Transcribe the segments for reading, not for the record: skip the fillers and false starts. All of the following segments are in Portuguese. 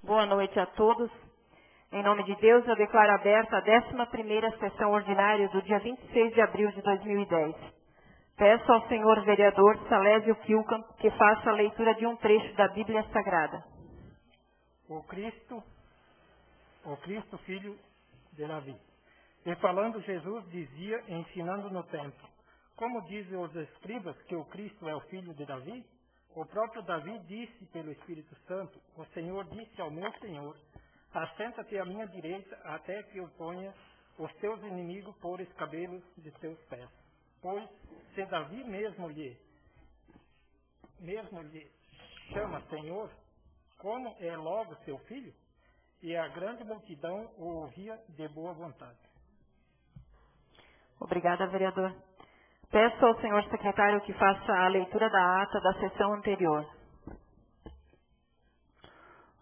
Boa noite a todos. Em nome de Deus, eu declaro aberta a 11ª sessão ordinária do dia 26 de abril de 2010. Peço ao senhor vereador Salésio Kilcam que faça a leitura de um trecho da Bíblia Sagrada. O Cristo filho de Davi. E falando Jesus dizia, ensinando no templo: como dizem os escribas que o Cristo é o filho de Davi? O próprio Davi disse pelo Espírito Santo: o Senhor disse ao meu Senhor: assenta-te à minha direita até que eu ponha os teus inimigos por escabelos de teus pés. Pois se Davi mesmo lhe chama Senhor, como é logo seu filho? E a grande multidão o ouvia de boa vontade. Obrigada, vereador. Peço ao senhor secretário que faça a leitura da ata da sessão anterior.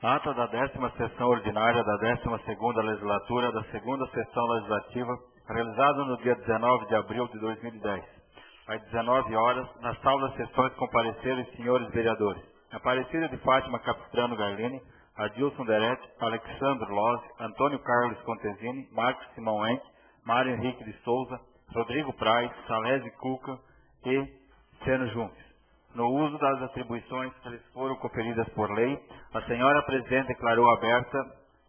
Ata da 10ª sessão ordinária da 12ª legislatura da 2ª sessão legislativa, realizada no dia 19 de abril de 2010. Às 19 horas, na sala das sessões compareceram os senhores vereadores Aparecida de Fátima Capistrano Garlini, Adilson Derete, Alexandre Lozzi, Antônio Carlos Contesini, Marcos Simão Henke, Mário Henrique de Souza, Rodrigo Praz, Salésio Cuca e Seno Junques. No uso das atribuições que lhes foram conferidas por lei, a senhora presidente declarou aberta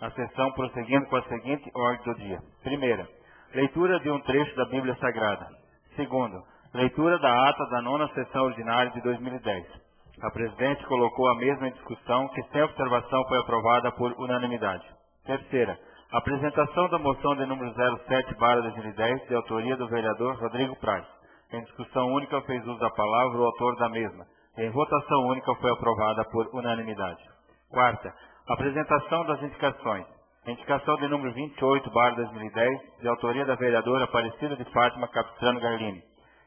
a sessão, prosseguindo com a seguinte ordem do dia. Primeira, leitura de um trecho da Bíblia Sagrada. Segundo, leitura da ata da 9ª sessão ordinária de 2010. A presidente colocou a mesma em discussão, que sem observação foi aprovada por unanimidade. Terceira, apresentação da moção de número 07/2010, de autoria do vereador Rodrigo Praz. Em discussão única fez uso da palavra o autor da mesma. Em votação única foi aprovada por unanimidade. Quarta, apresentação das indicações. Indicação de número 28/2010, de autoria da vereadora Aparecida de Fátima Capistrano Garlini.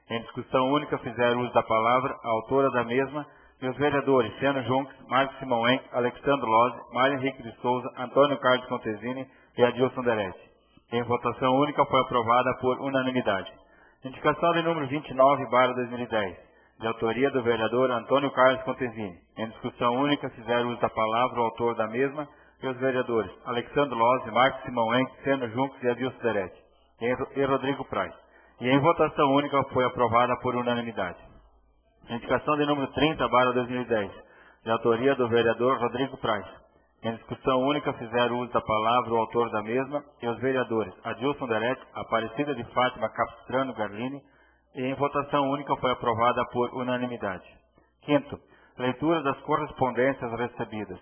Em discussão única fizeram uso da palavra a autora da mesma e os vereadores Seno Junques, Marcos Simão Henke, Alexandre Lozzi, Mário Henrique de Souza, Antônio Carlos Contesini e Adilson Derete. Em votação única foi aprovada por unanimidade. Indicação de número 29/2010, de autoria do vereador Antônio Carlos Contesini. Em discussão única fizeram uso da palavra o autor da mesma e os vereadores Alexandre Lozzi, Marcos Simão Henke, Seno Junques e Adilson Derete. E Rodrigo Praz. E em votação única foi aprovada por unanimidade. Indicação de número 30/2010, de autoria do vereador Rodrigo Praz. Em discussão única fizeram uso da palavra o autor da mesma e os vereadores Adilson Derete, Aparecida de Fátima Capistrano Garlini, e em votação única foi aprovada por unanimidade. Quinto, leitura das correspondências recebidas.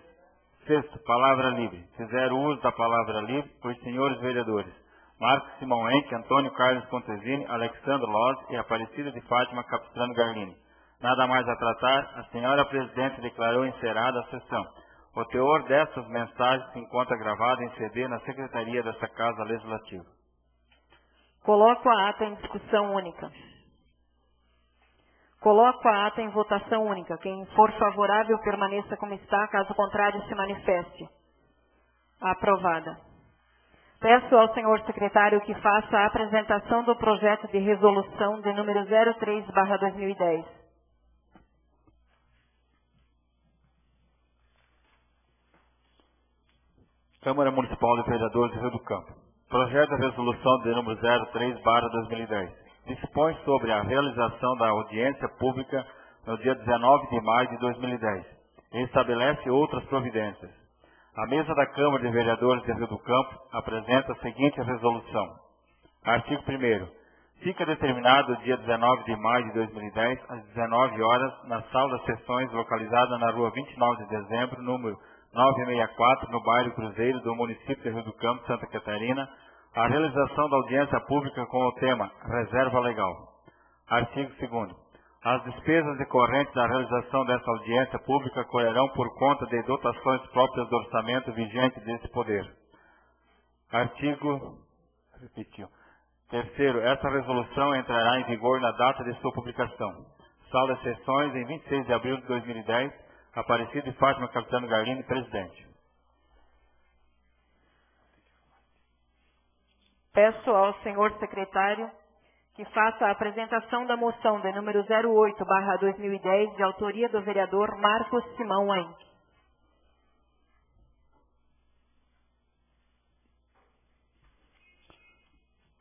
Sexto, palavra livre. Fizeram uso da palavra livre os senhores vereadores Marcos Simão Henke, Antônio Carlos Contesini, Alexandre Lozzi e Aparecida de Fátima Capistrano Garlini. Nada mais a tratar, a senhora presidente declarou encerrada a sessão. O teor dessas mensagens se encontra gravado em CD na secretaria desta Casa Legislativa. Coloco a ata em discussão única. Coloco a ata em votação única. Quem for favorável permaneça como está, caso contrário se manifeste. Aprovada. Peço ao senhor secretário que faça a apresentação do projeto de resolução de número 03/2010. Câmara Municipal de Vereadores de Rio do Campo. Projeto de resolução de número 03/2010. Dispõe sobre a realização da audiência pública no dia 19 de maio de 2010 e estabelece outras providências. A mesa da Câmara de Vereadores de Rio do Campo apresenta a seguinte resolução. Artigo 1º. Fica determinado o dia 19 de maio de 2010, às 19 horas, na sala das sessões localizada na rua 29 de dezembro, número 964, no bairro Cruzeiro do município de Rio do Campo, Santa Catarina, a realização da audiência pública com o tema Reserva Legal. Artigo 2º. As despesas decorrentes da realização dessa audiência pública correrão por conta de dotações próprias do orçamento vigente desse poder. Artigo 3º. Essa resolução entrará em vigor na data de sua publicação. Sala de sessões em 26 de abril de 2010. Aparecida de Fátima Capistrano Garlini, presidente. Peço ao senhor secretário que faça a apresentação da moção de número 08/2010, de autoria do vereador Marcos Simão Henke.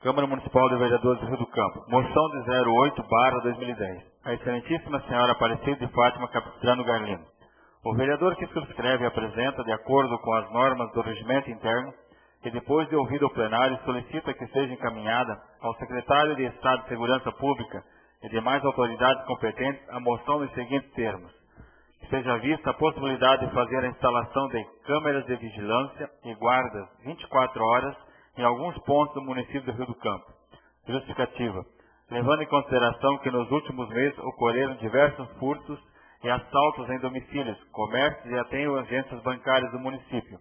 Câmara Municipal de Vereadores do Rio do Campo. Moção de 08/2010. A excelentíssima senhora Aparecida de Fátima Capistrano Garlino. O vereador que subscreve apresenta, de acordo com as normas do regimento interno, que depois de ouvido o plenário, solicita que seja encaminhada ao secretário de Estado de Segurança Pública e demais autoridades competentes a moção nos seguintes termos. Que seja vista a possibilidade de fazer a instalação de câmeras de vigilância e guardas 24 horas em alguns pontos do município do Rio do Campo. Justificativa. Levando em consideração que nos últimos meses ocorreram diversos furtos e assaltos em domicílios, comércios e até em agências bancárias do município.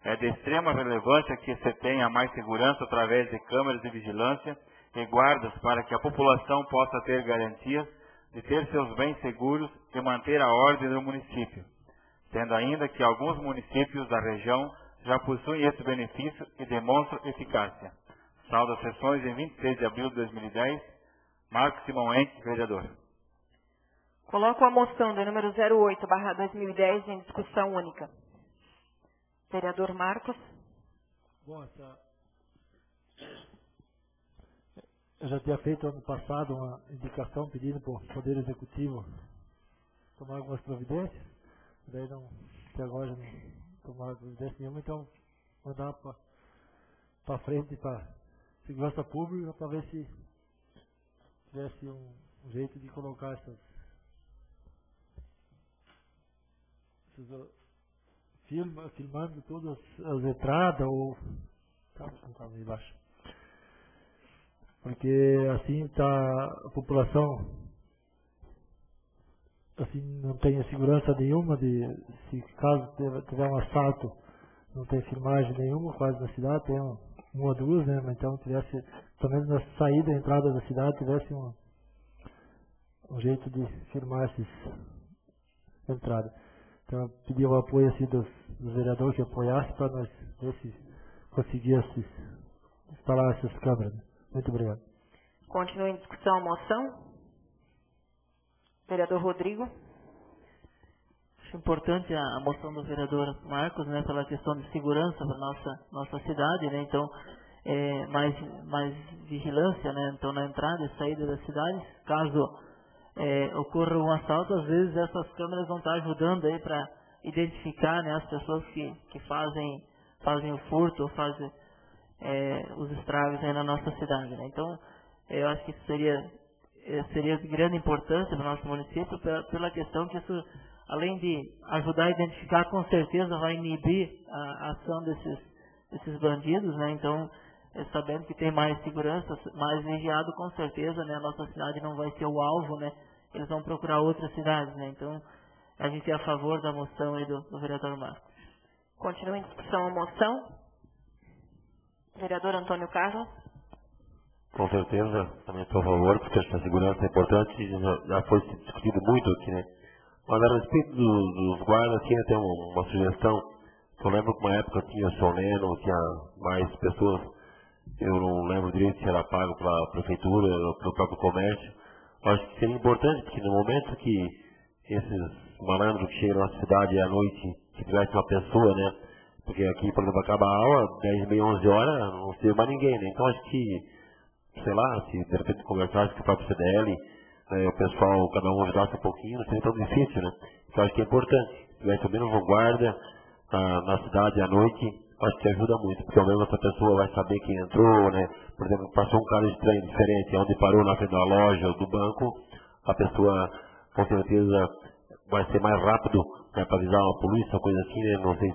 É de extrema relevância que se tenha mais segurança através de câmeras de vigilância e guardas para que a população possa ter garantias de ter seus bens seguros e manter a ordem do município, sendo ainda que alguns municípios da região já possuem esse benefício e demonstram eficácia. Saldo as sessões em 26 de abril de 2010. Marcos Simão Henrique, vereador. Coloco a moção de número 08/2010 em discussão única. Vereador Marcos. Bom, eu já tinha feito ano passado uma indicação pedindo para o Poder Executivo tomar algumas providências, daí não, até agora já não tomaram providência nenhuma, então mandar para frente para segurança pública para ver se tivesse um jeito de colocar essas filmando todas as entradas ou tá meio baixo, porque assim a população assim não tem segurança nenhuma de se caso tiver um assalto, não tem filmagem nenhuma quase na cidade, tem uma ou duas, né, mas então tivesse pelo menos na saída e entrada da cidade tivesse um jeito de filmar essas entradas. Então eu pedi o apoio assim dos vereadores que apoiassem para nós ver se conseguíssemos instalar essas câmeras. Muito obrigado. Continua em discussão a moção. Vereador Rodrigo. Acho importante a moção do vereador Marcos, né, pela questão de segurança para nossa cidade, né, então mais vigilância, né, então na entrada e saída da cidade, caso ocorra um assalto, às vezes essas câmeras vão estar ajudando aí para identificar, né, as pessoas que fazem o furto ou fazem os estragos aí na nossa cidade, né. Então eu acho que isso seria de grande importância para o nosso município pela questão que isso, além de ajudar a identificar, com certeza vai inibir a ação desses bandidos, né, então sabendo que tem mais segurança, mais vigiado, com certeza, né, a nossa cidade não vai ser o alvo, né, eles vão procurar outras cidades, né, então a gente é a favor da moção aí do vereador Marcos. Continua em discussão a moção. Vereador Antônio Carlos. Com certeza, também estou a favor, porque acho que a segurança é importante e já foi discutido muito aqui, né. Mas a respeito dos guardas, tinha até uma sugestão. Eu lembro que uma época tinha soleno, tinha mais pessoas. Eu não lembro direito se era pago pela prefeitura ou pelo próprio comércio. Eu acho que seria importante, porque no momento que esses malandros que chegam na cidade à noite, que tivesse uma pessoa, né? Porque aqui, por exemplo, acaba a aula, 10h30, 11 horas, não tem mais ninguém, né? Então acho que, sei lá, se de repente conversasse com o próprio CDL, o pessoal, cada um ajudasse um pouquinho, não seria tão difícil, né? Então acho que é importante. Se tivesse ao menos vanguarda na cidade à noite, acho que ajuda muito, porque ao menos essa pessoa vai saber quem entrou, né? Por exemplo, passou um cara estranho, diferente, onde parou na frente da loja ou do banco, a pessoa com certeza vai ser mais rápido, né, para avisar uma polícia, coisa assim, né? Não sei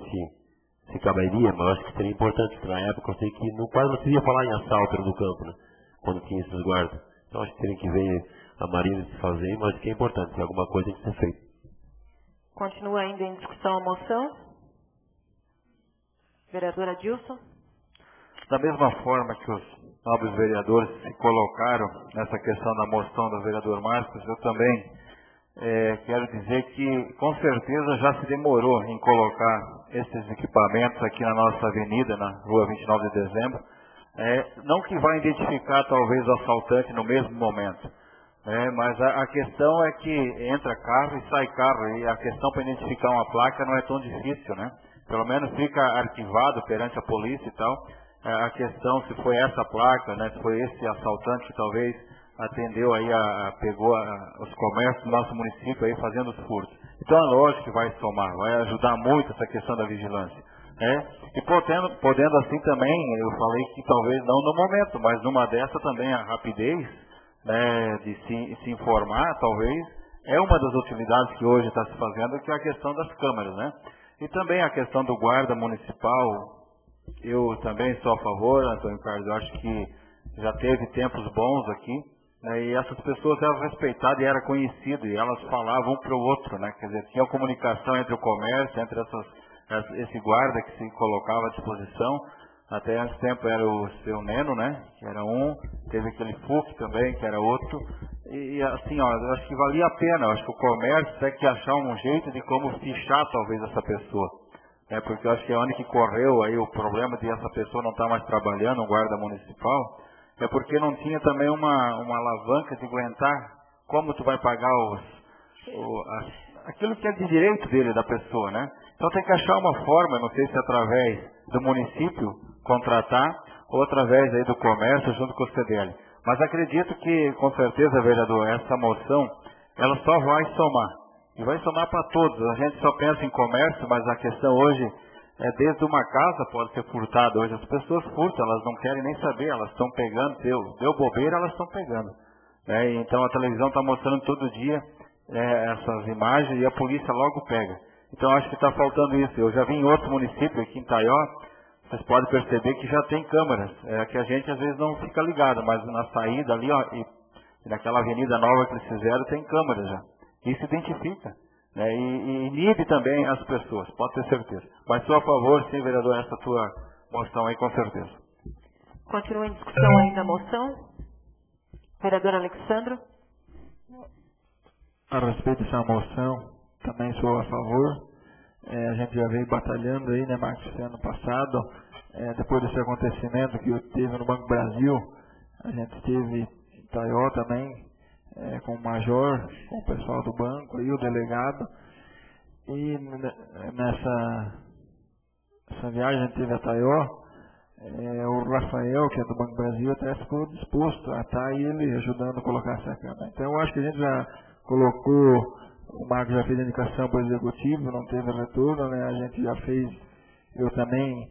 se caberia, mas acho que seria importante, porque na época eu sei que quase não se ia falar em assalto no campo, né? Quando tinha esses guardas. Então acho que teria que ver a Marinha se fazer, mas acho que é importante, tem alguma coisa tem que ser feita. Continua ainda em discussão a moção. Vereador Adilson. Da mesma forma que os nobres vereadores se colocaram nessa questão da moção do vereador Marcos, eu também quero dizer que com certeza já se demorou em colocar esses equipamentos aqui na nossa avenida, na rua 29 de dezembro. Não que vai identificar talvez o assaltante no mesmo momento, mas a questão é que entra carro e sai carro, e a questão para identificar uma placa não é tão difícil, né? Pelo menos fica arquivado perante a polícia e tal. a questão se foi essa placa, né, se foi esse assaltante que talvez atendeu aí, pegou os comércios do nosso município aí fazendo os furtos. Então é lógico que vai somar, vai ajudar muito essa questão da vigilância. Né? E podendo assim também, eu falei que talvez não no momento, mas numa dessa também a rapidez, né, de se informar, talvez, é uma das utilidades que hoje está se fazendo, que é a questão das câmeras, né? E também a questão do guarda municipal, eu também sou a favor, Antônio Carlos, eu acho que já teve tempos bons aqui, né, e essas pessoas eram respeitadas e eram conhecidas, e elas falavam um para o outro, né? Quer dizer, tinha comunicação entre o comércio, entre esse guarda que se colocava à disposição. Até antes tempo era o seu Neno, né? Que era um, teve aquele FUC também, que era outro. E assim, ó, eu acho que valia a pena, eu acho que o comércio tem que achar um jeito de como fichar talvez essa pessoa. Né? Porque eu acho que a onde que correu aí o problema de essa pessoa não estar mais trabalhando, um guarda municipal, é porque não tinha também uma alavanca de aguentar como tu vai pagar aquilo que é de direito dele, da pessoa, né? Então tem que achar uma forma, não sei se através do município contratar ou através aí do comércio junto com o CDL. Mas acredito que, com certeza, vereador, essa moção, ela só vai somar. E vai somar para todos. A gente só pensa em comércio, mas a questão hoje é desde uma casa pode ser furtada. Hoje as pessoas furtam, elas não querem nem saber, elas estão pegando, deu bobeira, elas estão pegando. Né? Então a televisão está mostrando todo dia essas imagens e a polícia logo pega. Então acho que está faltando isso. Eu já vi em outro município, aqui em Taió, vocês podem perceber que já tem câmeras, que a gente às vezes não fica ligado, mas na saída ali, ó, e naquela avenida nova que eles fizeram, tem câmeras já. Isso identifica, né? E inibe também as pessoas, pode ter certeza. Mas sou a favor, sim, vereador, essa tua moção aí, com certeza. Continua em discussão ainda a moção. Vereador Alexandro. A respeito dessa moção, também sou a favor. A gente já veio batalhando aí, né, Marcos, ano passado, depois desse acontecimento que teve no Banco Brasil, a gente esteve em Taió também, com o major, com o pessoal do banco e o delegado, e nessa viagem a gente teve a Taió, o Rafael, que é do Banco Brasil, até ficou disposto a estar ele ajudando a colocar essa câmera. Então eu acho que a gente já colocou, o Marcos já fez a indicação para o executivo, não teve retorno, né? A gente já fez, eu também,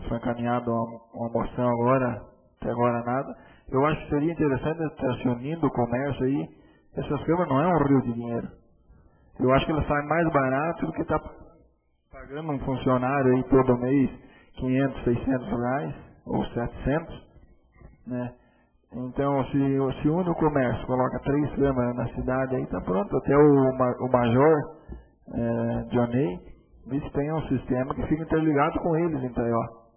foi encaminhado uma moção agora, até agora nada. Eu acho que seria interessante estar se unindo o comércio aí. Essas câmeras não é um rio de dinheiro. Eu acho que ela sai mais barato do que está pagando um funcionário aí todo mês 500, 600 reais ou 700, né? Então, se une o comércio, coloca 3 câmeras na cidade, aí está pronto. Até o major, Johnny, eles têm um sistema que fica interligado com eles, então,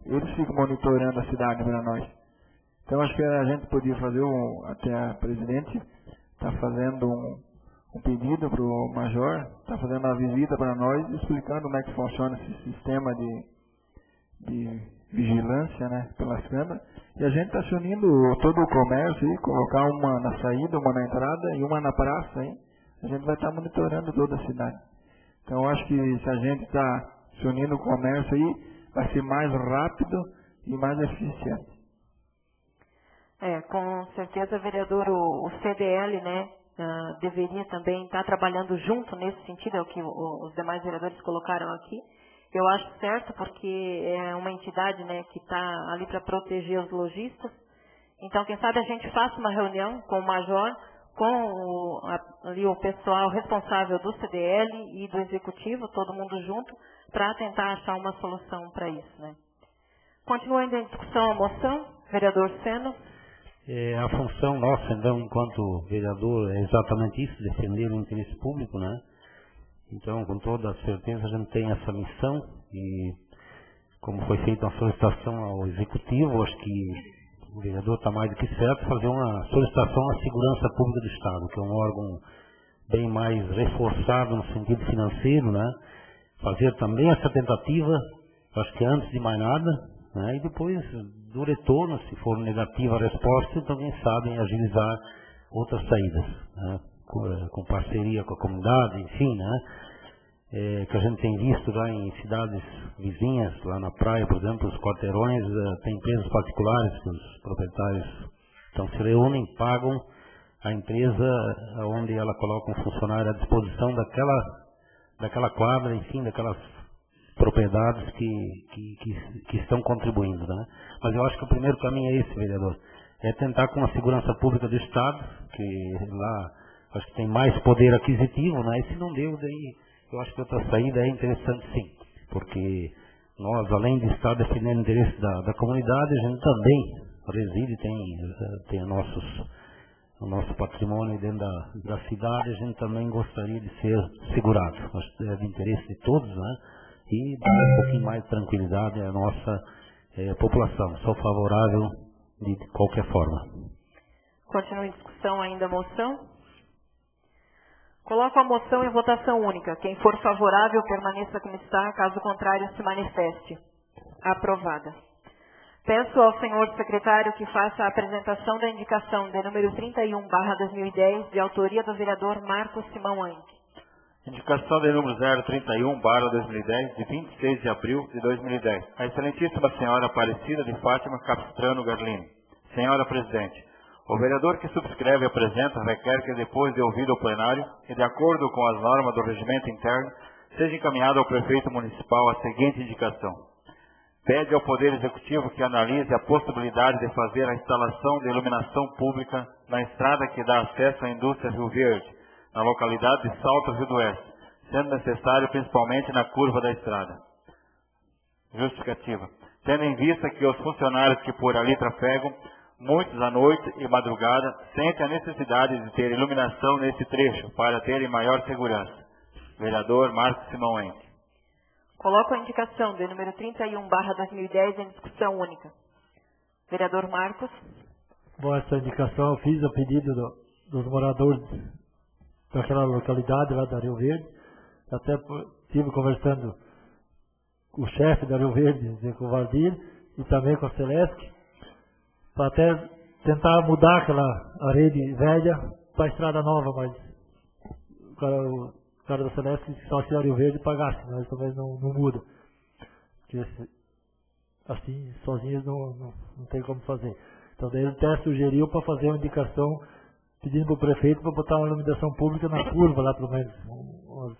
eles ficam monitorando a cidade para nós. Então, acho que a gente podia fazer, até a presidente está fazendo um pedido para o major, está fazendo uma visita para nós, explicando como é que funciona esse sistema de vigilância, né, pelas câmeras. E a gente está se unindo todo o comércio e colocar uma na saída, uma na entrada e uma na praça, hein? A gente vai estar monitorando toda a cidade. Então, eu acho que se a gente está se unindo o comércio aí, vai ser mais rápido e mais eficiente. Com certeza, vereador, o CDL, né, deveria também estar trabalhando junto nesse sentido, é o que os demais vereadores colocaram aqui. Eu acho certo, porque é uma entidade, né, que está ali para proteger os lojistas. Então, quem sabe a gente faça uma reunião com o major, com ali o pessoal responsável do CDL e do executivo, todo mundo junto, para tentar achar uma solução para isso, né. Continua ainda em discussão a moção, vereador Seno. A função nossa, então, enquanto vereador, é exatamente isso, defender o interesse público, né? Então, com toda certeza, a gente tem essa missão e, como foi feita uma solicitação ao Executivo, acho que o vereador está mais do que certo fazer uma solicitação à Segurança Pública do Estado, que é um órgão bem mais reforçado no sentido financeiro, né? Fazer também essa tentativa, acho que antes de mais nada, né? E depois do retorno, se for negativa a resposta, então quem sabe agilizar outras saídas, né? Com parceria com a comunidade, enfim, né? que a gente tem visto lá em cidades vizinhas, lá na praia, por exemplo, os quarteirões, tem empresas particulares que os proprietários então se reúnem, pagam a empresa onde ela coloca um funcionário à disposição daquela quadra, enfim, daquelas propriedades que estão contribuindo, né? Mas eu acho que o primeiro caminho é esse, vereador, é tentar com a segurança pública do Estado, que lá acho que tem mais poder aquisitivo, né? E se não deu, daí eu acho que outra saída é interessante sim, porque nós, além de estar defendendo o interesse da comunidade, a gente também reside, tem o nosso patrimônio dentro da cidade, a gente também gostaria de ser segurado. Acho que é de interesse de todos, né? E dar um pouquinho mais de tranquilidade à nossa população. Sou favorável de qualquer forma. Continua em discussão ainda a moção. Coloco a moção em votação única. Quem for favorável, permaneça como está. Caso contrário, se manifeste. Aprovada. Peço ao senhor secretário que faça a apresentação da indicação de número 31/2010, de autoria do vereador Marcos Simão Anque. Indicação de número 031/2010, de 26 de abril de 2010. A excelentíssima senhora Aparecida de Fátima Capistrano Garlini. Senhora Presidente, o vereador que subscreve e apresenta requer que, depois de ouvido o plenário e de acordo com as normas do regimento interno, seja encaminhado ao prefeito municipal a seguinte indicação. Pede ao Poder Executivo que analise a possibilidade de fazer a instalação de iluminação pública na estrada que dá acesso à indústria Rio Verde, na localidade de Salto Rio do Oeste, sendo necessário principalmente na curva da estrada. Justificativa. Tendo em vista que os funcionários que por ali trafegam, muitos à noite e madrugada, sentem a necessidade de ter iluminação nesse trecho para terem maior segurança. Vereador Marcos Simão Enque. Coloco a indicação de número 31/2010 em discussão única. Vereador Marcos. Bom, essa indicação eu fiz a pedido dos moradores daquela localidade lá da Rio Verde. Até estive conversando com o chefe da Rio Verde, com o Valdir, e também com a Celeste, para até tentar mudar aquela rede velha para a estrada nova, mas o cara da Celeste só se a Rio Verde pagasse, mas talvez não muda. Porque assim, sozinhos não tem como fazer. Então daí ele até sugeriu para fazer uma indicação pedindo para o prefeito para botar uma iluminação pública na curva lá, pelo menos umas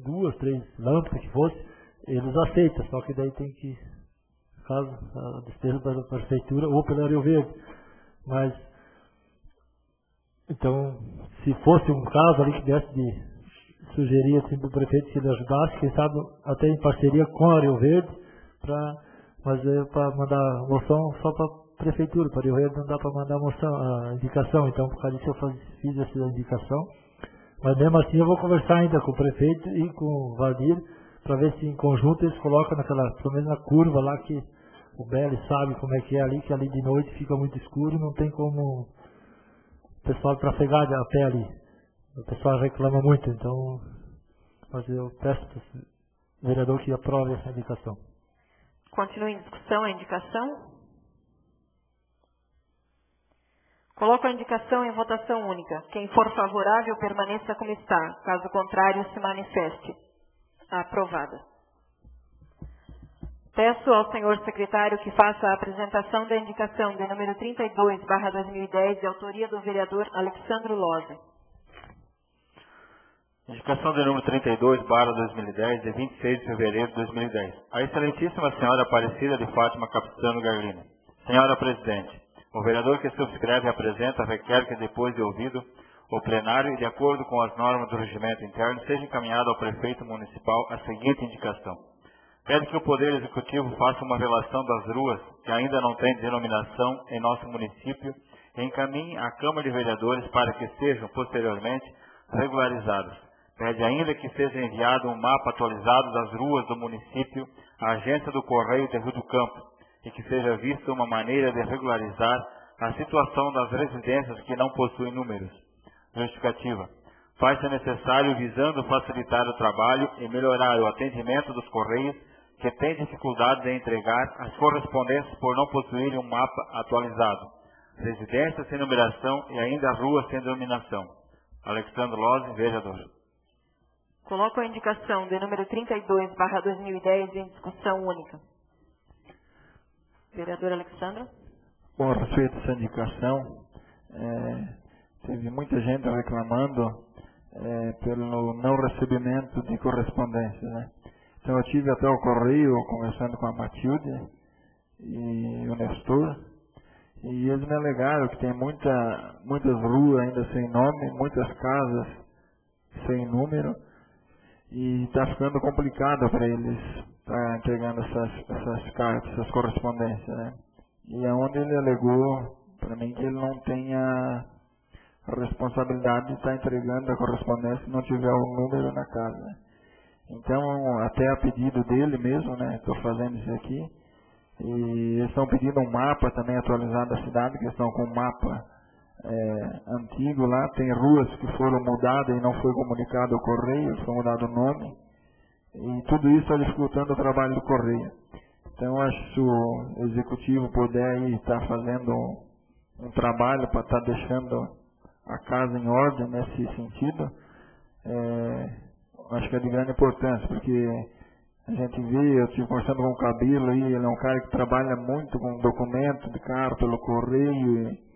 2, 3 lâmpadas que fosse, eles aceitam, só que daí tem que, caso a despesa pela prefeitura ou pela Rio Verde. Mas então, se fosse um caso ali que desse de sugerir assim para o prefeito que ele ajudasse, quem sabe até em parceria com a Rio Verde, para mandar moção só para a prefeitura, para a Rio Verde não dá para mandar a indicação, então por causa disso eu fiz essa indicação. Mas mesmo assim eu vou conversar ainda com o prefeito e com o Valdir, para ver se em conjunto eles colocam pelo menos na curva lá, que o Beli sabe como é que é ali, que ali de noite fica muito escuro, não tem como o pessoal trafegar a pé ali. O pessoal reclama muito, então, mas eu peço para o vereador que aprove essa indicação. Continua em discussão a indicação. Coloco a indicação em votação única. Quem for favorável, permaneça como está. Caso contrário, se manifeste. Aprovada. Peço ao senhor secretário que faça a apresentação da indicação de número 32/2010, de autoria do vereador Alexandro Lose. Indicação de número 32/2010, de 26 de fevereiro de 2010. A excelentíssima senhora Aparecida de Fátima Capistrano Garlini. Senhora Presidente, o vereador que subscreve e apresenta requer que, depois de ouvido o plenário e de acordo com as normas do regimento interno, seja encaminhado ao prefeito municipal a seguinte indicação. Pede que o Poder Executivo faça uma relação das ruas que ainda não têm denominação em nosso município e encaminhe à Câmara de Vereadores para que sejam, posteriormente, regularizadas. Pede ainda que seja enviado um mapa atualizado das ruas do município à Agência do Correio de Rio do Campo e que seja vista uma maneira de regularizar a situação das residências que não possuem números. Justificativa. Faz-se necessário visando facilitar o trabalho e melhorar o atendimento dos Correios que têm dificuldade de entregar as correspondências por não possuírem um mapa atualizado. Residências sem numeração e ainda ruas sem denominação. Alexandre Lose, vereador. Coloco a indicação de número 32/2010 em discussão única. Vereador Alexandra. Com respeito a essa indicação, teve muita gente reclamando pelo não recebimento de correspondência, né? Então eu tive até o correio conversando com a Matilde e o Nestor, e eles me alegaram que tem muitas ruas ainda sem nome, muitas casas sem número, e está ficando complicado para eles estar entregando essas cartas, essas correspondências, né? E é onde ele alegou para mim que ele não tem a responsabilidade de estar entregando a correspondência se não tiver o número na casa, né? Então, até a pedido dele mesmo, né, estou fazendo isso aqui, e eles estão pedindo um mapa também atualizado da cidade, que estão com um mapa antigo lá, tem ruas que foram mudadas e não foi comunicado ao correio, foi mudado o nome, e tudo isso está dificultando o trabalho do correio. Então, eu acho que se o executivo puder aí estar fazendo um trabalho para estar deixando a casa em ordem nesse sentido, acho que é de grande importância, porque a gente vê, eu estive conversando com o Cabelo aí, ele é um cara que trabalha muito com documento de carro pelo correio e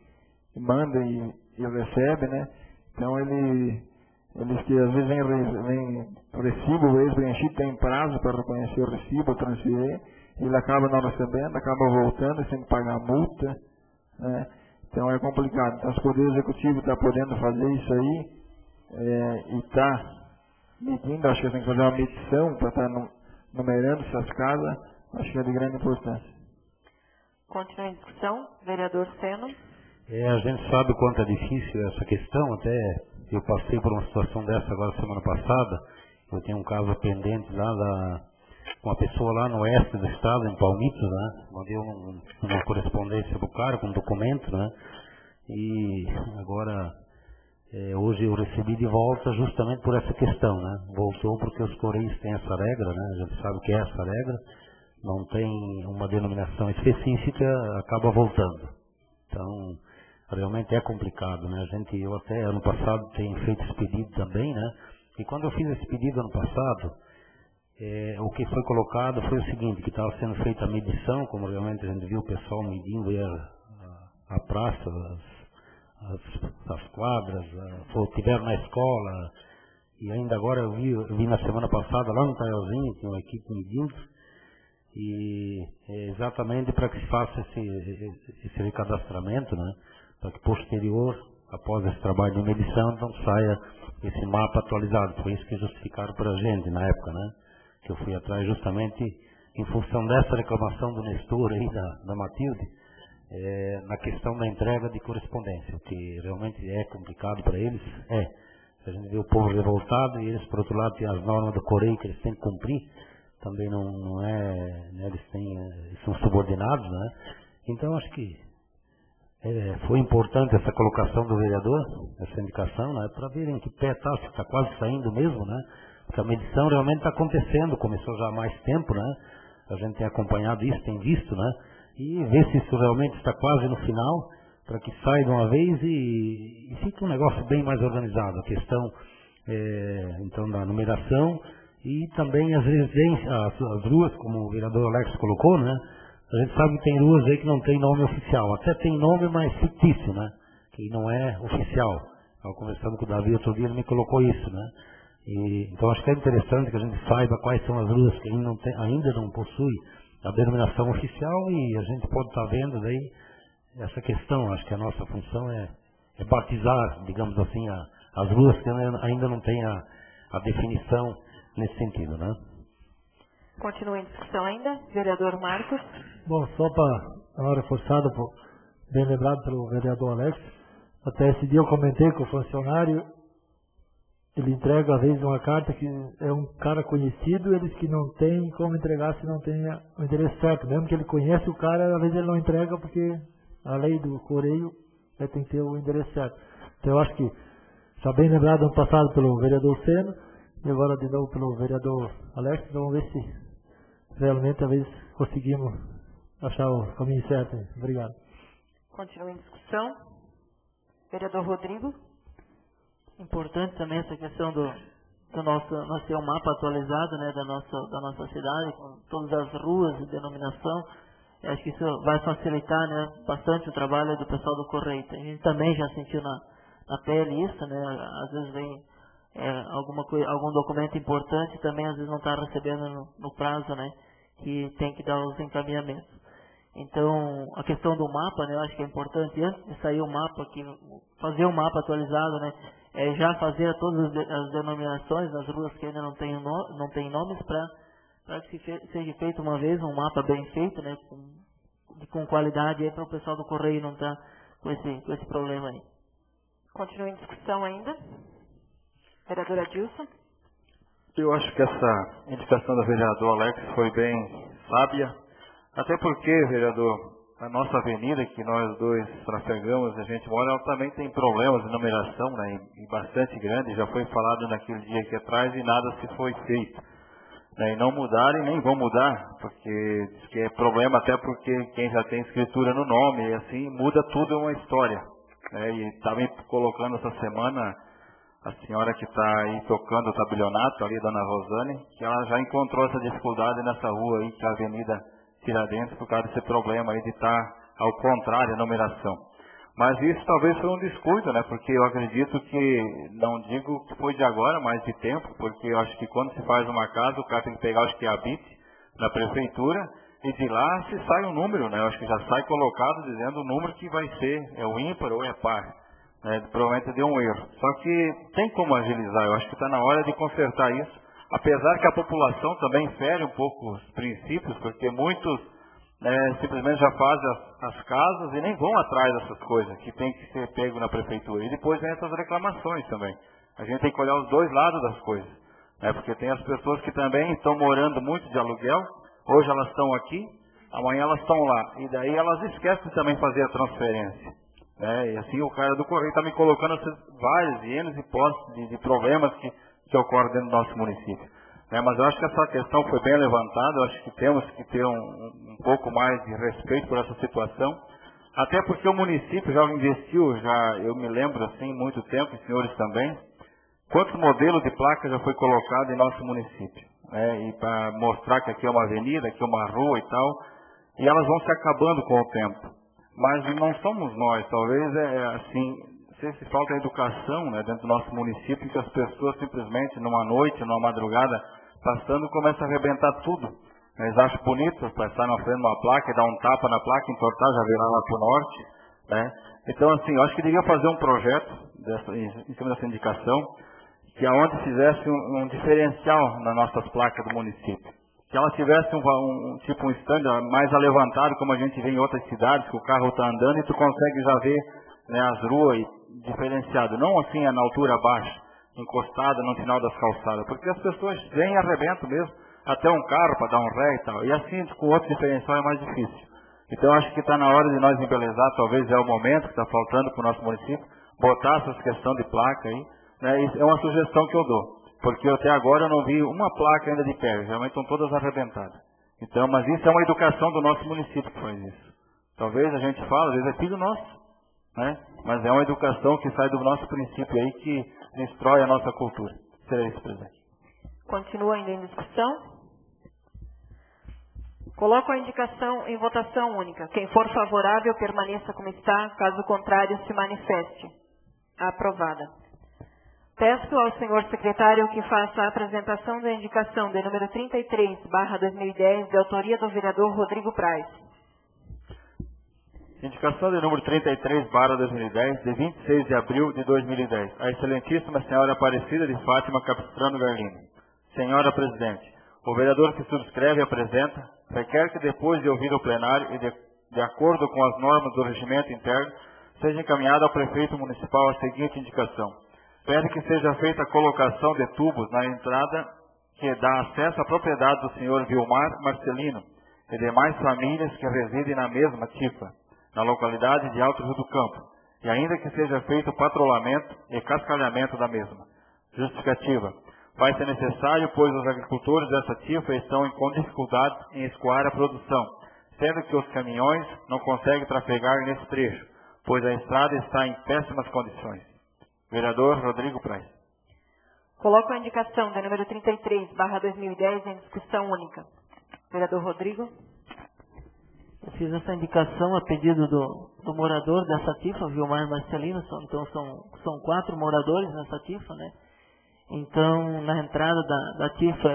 manda e recebe, né? Então eles que às vezes vem recibo, o ex-preenchido tem prazo para reconhecer o recibo, transferir, ele acaba não recebendo, acaba voltando e tem que pagar multa, né? Então é complicado. Então se o Poder Executivo está podendo fazer isso aí e está medindo, acho que tem que fazer uma medição para estar numerando essas casas, acho que é de grande importância. Continua em discussão. Vereador Seno. A gente sabe o quanto é difícil essa questão, até eu passei por uma situação dessa agora semana passada, eu tenho um caso pendente lá com uma pessoa lá no oeste do estado, em Palmitos, né? Mandei uma correspondência pro cara com um documento, né? E agora hoje eu recebi de volta justamente por essa questão, né? Voltou porque os Correios têm essa regra, né? A gente sabe que é essa regra, não tem uma denominação específica, acaba voltando. Então, realmente é complicado, né? Eu até ano passado tenho feito esse pedido também, né? E quando eu fiz esse pedido ano passado, o que foi colocado foi o seguinte, que estava sendo feita a medição, como realmente a gente viu o pessoal medindo a praça, as quadras, tiveram na escola, e ainda agora eu vi na semana passada lá no Taielzinho, tinha uma equipe medindo, e exatamente para que se faça esse recadastramento, né? Para que posterior, após esse trabalho de medição, então saia esse mapa atualizado. Foi isso que justificaram para a gente na época, né? Que eu fui atrás justamente em função dessa reclamação do Nestor aí, da Matilde, na questão da entrega de correspondência, o que realmente é complicado para eles. A gente vê o povo revoltado e eles, por outro lado, têm as normas do Correio que eles têm que cumprir, também não é, né, eles são subordinados, né? Então acho que foi importante essa colocação do vereador, essa indicação, né, para verem que pé está, se está quase saindo mesmo, né? Porque a medição realmente está acontecendo, começou já há mais tempo, né? A gente tem acompanhado isso, tem visto, né? E ver se isso realmente está quase no final, para que saia de uma vez e fique um negócio bem mais organizado. A questão, então, da numeração e também as residências, as ruas, como o vereador Alex colocou, né? A gente sabe que tem ruas aí que não tem nome oficial, até tem nome, mas fictício, né? Que não é oficial. Estava conversando com o Davi outro dia, ele me colocou isso, né? Então acho que é interessante que a gente saiba quais são as ruas que ainda não possuem a denominação oficial, e a gente pode estar vendo daí essa questão. Acho que a nossa função é batizar, digamos assim, as ruas que ainda não têm a definição nesse sentido, né? Continua em discussão ainda. Vereador Marcos. Bom, só para reforçado, bem lembrado pelo vereador Alex, até esse dia eu comentei com o funcionário, ele entrega às vezes uma carta que é um cara conhecido, eles que não tem como entregar se não tem o endereço certo. Mesmo que ele conhece o cara, às vezes ele não entrega porque a lei do Correio tem que ter o endereço certo. Então eu acho que está bem lembrado ano passado pelo vereador Seno e agora de novo pelo vereador Alex. Vamos ver se realmente às vezes conseguimos achar o caminho certo. Obrigado. Continua em discussão. Vereador Rodrigo. Importante também essa questão nós ter um mapa atualizado, né, da nossa cidade, com todas as ruas e denominação. Eu acho que isso vai facilitar, né, bastante o trabalho do pessoal do Correio. A gente também já sentiu na pele isso, né, às vezes vem algum documento importante, também às vezes não está recebendo no prazo, né, que tem que dar os encaminhamentos. Então, a questão do mapa, né, eu acho que é importante, antes de sair o mapa, fazer um mapa atualizado, né, já fazer todas as denominações das ruas que ainda não tem nomes, para que seja feito uma vez um mapa bem feito, né, com qualidade, para o pessoal do Correio não estar com esse problema aí. Continua em discussão ainda. Vereadora Dilson. Eu acho que essa indicação do vereador Alex foi bem sábia, até porque, vereador, a nossa avenida que nós dois trafegamos, a gente mora, ela também tem problemas de numeração, né, e bastante grande, já foi falado naquele dia aqui atrás e nada se foi feito. Né, e não mudaram e nem vão mudar, porque diz que é problema até porque quem já tem escritura no nome, e assim muda tudo uma história. Né, e estava colocando essa semana a senhora que está aí tocando o tabelionato, ali, dona Rosane, que ela já encontrou essa dificuldade nessa rua aí, que é a Avenida Tiradentes, por causa desse problema aí de estar ao contrário a numeração. Mas isso talvez foi um descuido, né? Porque eu acredito que, não digo que foi de agora, mas de tempo, porque eu acho que quando se faz uma casa, o cara tem que pegar, acho que é a BIT, na prefeitura, e de lá se sai um número, né? Eu acho que já sai colocado dizendo o número que vai ser, é o ímpar ou é par. Né? Provavelmente deu um erro. Só que tem como agilizar, eu acho que está na hora de consertar isso. Apesar que a população também fere um pouco os princípios, porque muitos simplesmente já fazem as casas e nem vão atrás dessas coisas, que tem que ser pego na prefeitura. E depois vem essas reclamações também. A gente tem que olhar os dois lados das coisas. Né? Porque tem as pessoas que também estão morando muito de aluguel, hoje elas estão aqui, amanhã elas estão lá. E daí elas esquecem de também fazer a transferência. Né? E assim o cara do Correio está me colocando várias e N hipóteses de problemas que ocorrem dentro do nosso município. Mas eu acho que essa questão foi bem levantada, eu acho que temos que ter um pouco mais de respeito por essa situação, até porque o município já investiu, eu me lembro assim, muito tempo, e senhores também, quantos modelos de placa já foi colocado em nosso município, e para mostrar que aqui é uma avenida, aqui é uma rua e tal, e elas vão se acabando com o tempo. Mas não somos nós, talvez assim, se falta educação, né, dentro do nosso município, que as pessoas simplesmente numa noite, numa madrugada, passando, começam a arrebentar tudo. Eles acham bonito passar na frente de uma placa e dar um tapa na placa, entortar, já virar lá para o norte. Né? Então, assim, eu acho que devia fazer um projeto em cima dessa indicação, que aonde fizesse um diferencial nas nossas placas do município. Que ela tivesse um stand mais alevantado, como a gente vê em outras cidades, que o carro está andando e tu consegue já ver, né, as ruas diferenciado, não assim na altura baixa, encostada no final das calçadas, porque as pessoas vêm e arrebentam mesmo, até um carro para dar um ré e tal, e assim com outro diferencial é mais difícil. Então acho que está na hora de nós embelezar, talvez é o momento que está faltando para o nosso município, botar essa questão de placa aí, né, isso é uma sugestão que eu dou, porque até agora eu não vi uma placa ainda de pé, geralmente estão todas arrebentadas. Então, mas isso é uma educação do nosso município que faz isso. Talvez a gente fala, às vezes é filho nosso, né? Mas é uma educação que sai do nosso princípio aí, que destrói a nossa cultura. Será isso, presidente. Continua ainda em discussão. Coloco a indicação em votação única. Quem for favorável, permaneça como está. Caso contrário, se manifeste. Aprovada. Peço ao senhor secretário que faça a apresentação da indicação de número 33/2010, de autoria do vereador Rodrigo Praz. Indicação de número 33/2010, de 26 de abril de 2010. A excelentíssima senhora Aparecida de Fátima Capistrano Garlino. Senhora Presidente, o vereador que subscreve e apresenta requer que depois de ouvir o plenário e de acordo com as normas do regimento interno, seja encaminhada ao prefeito municipal a seguinte indicação. Pede que seja feita a colocação de tubos na entrada que dá acesso à propriedade do senhor Vilmar Marcelino e demais famílias que residem na mesma tifa, na localidade de Alto Rio do Campo, e ainda que seja feito o patrulhamento e cascalhamento da mesma. Justificativa. Vai ser necessário, pois os agricultores dessa tifa estão com dificuldade em escoar a produção, sendo que os caminhões não conseguem trafegar nesse trecho, pois a estrada está em péssimas condições. Vereador Rodrigo Praz. Coloco a indicação da número 33/2010 em discussão única. Vereador Rodrigo. Eu fiz essa indicação a pedido do morador dessa TIFA, Vilmar Marcelino. Então são 4 moradores nessa TIFA, né? Então, na entrada da TIFA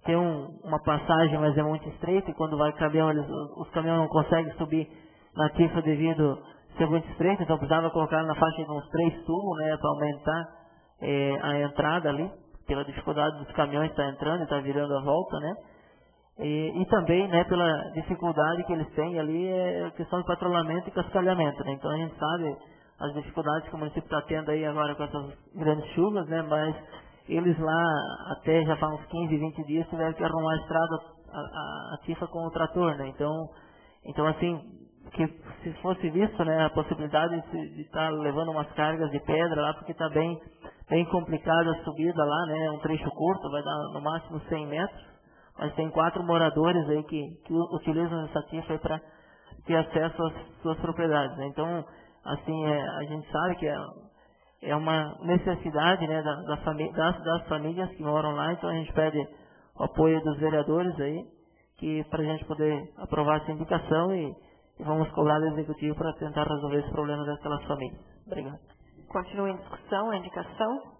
tem uma passagem, mas é muito estreita, e quando vai caminhão, os caminhões não conseguem subir na TIFA devido a ser muito estreita, então precisava colocar na faixa de uns 3 tubos, né, para aumentar a entrada ali, pela dificuldade dos caminhões estar entrando e estar virando a volta, né? E também, né, pela dificuldade que eles têm ali, é questão de patrulhamento e cascalhamento, né? Então a gente sabe as dificuldades que o município está tendo aí agora com essas grandes chuvas, né? Mas eles lá, até já faz uns 15, 20 dias, tiveram que arrumar a estrada, a TIFA com o trator, né? Então assim, que se fosse visto, né, a possibilidade de estar levando umas cargas de pedra lá, porque está bem complicada a subida lá, né? É um trecho curto, vai dar no máximo 100 metros, mas tem 4 moradores aí que utilizam essa TIFA para ter acesso às suas propriedades, né? Então, assim, a gente sabe que é uma necessidade, né, das famílias que moram lá, então a gente pede o apoio dos vereadores aí, para a gente poder aprovar essa indicação e vamos cobrar do Executivo para tentar resolver esse problema daquelas famílias. Obrigado. Continua em discussão a indicação.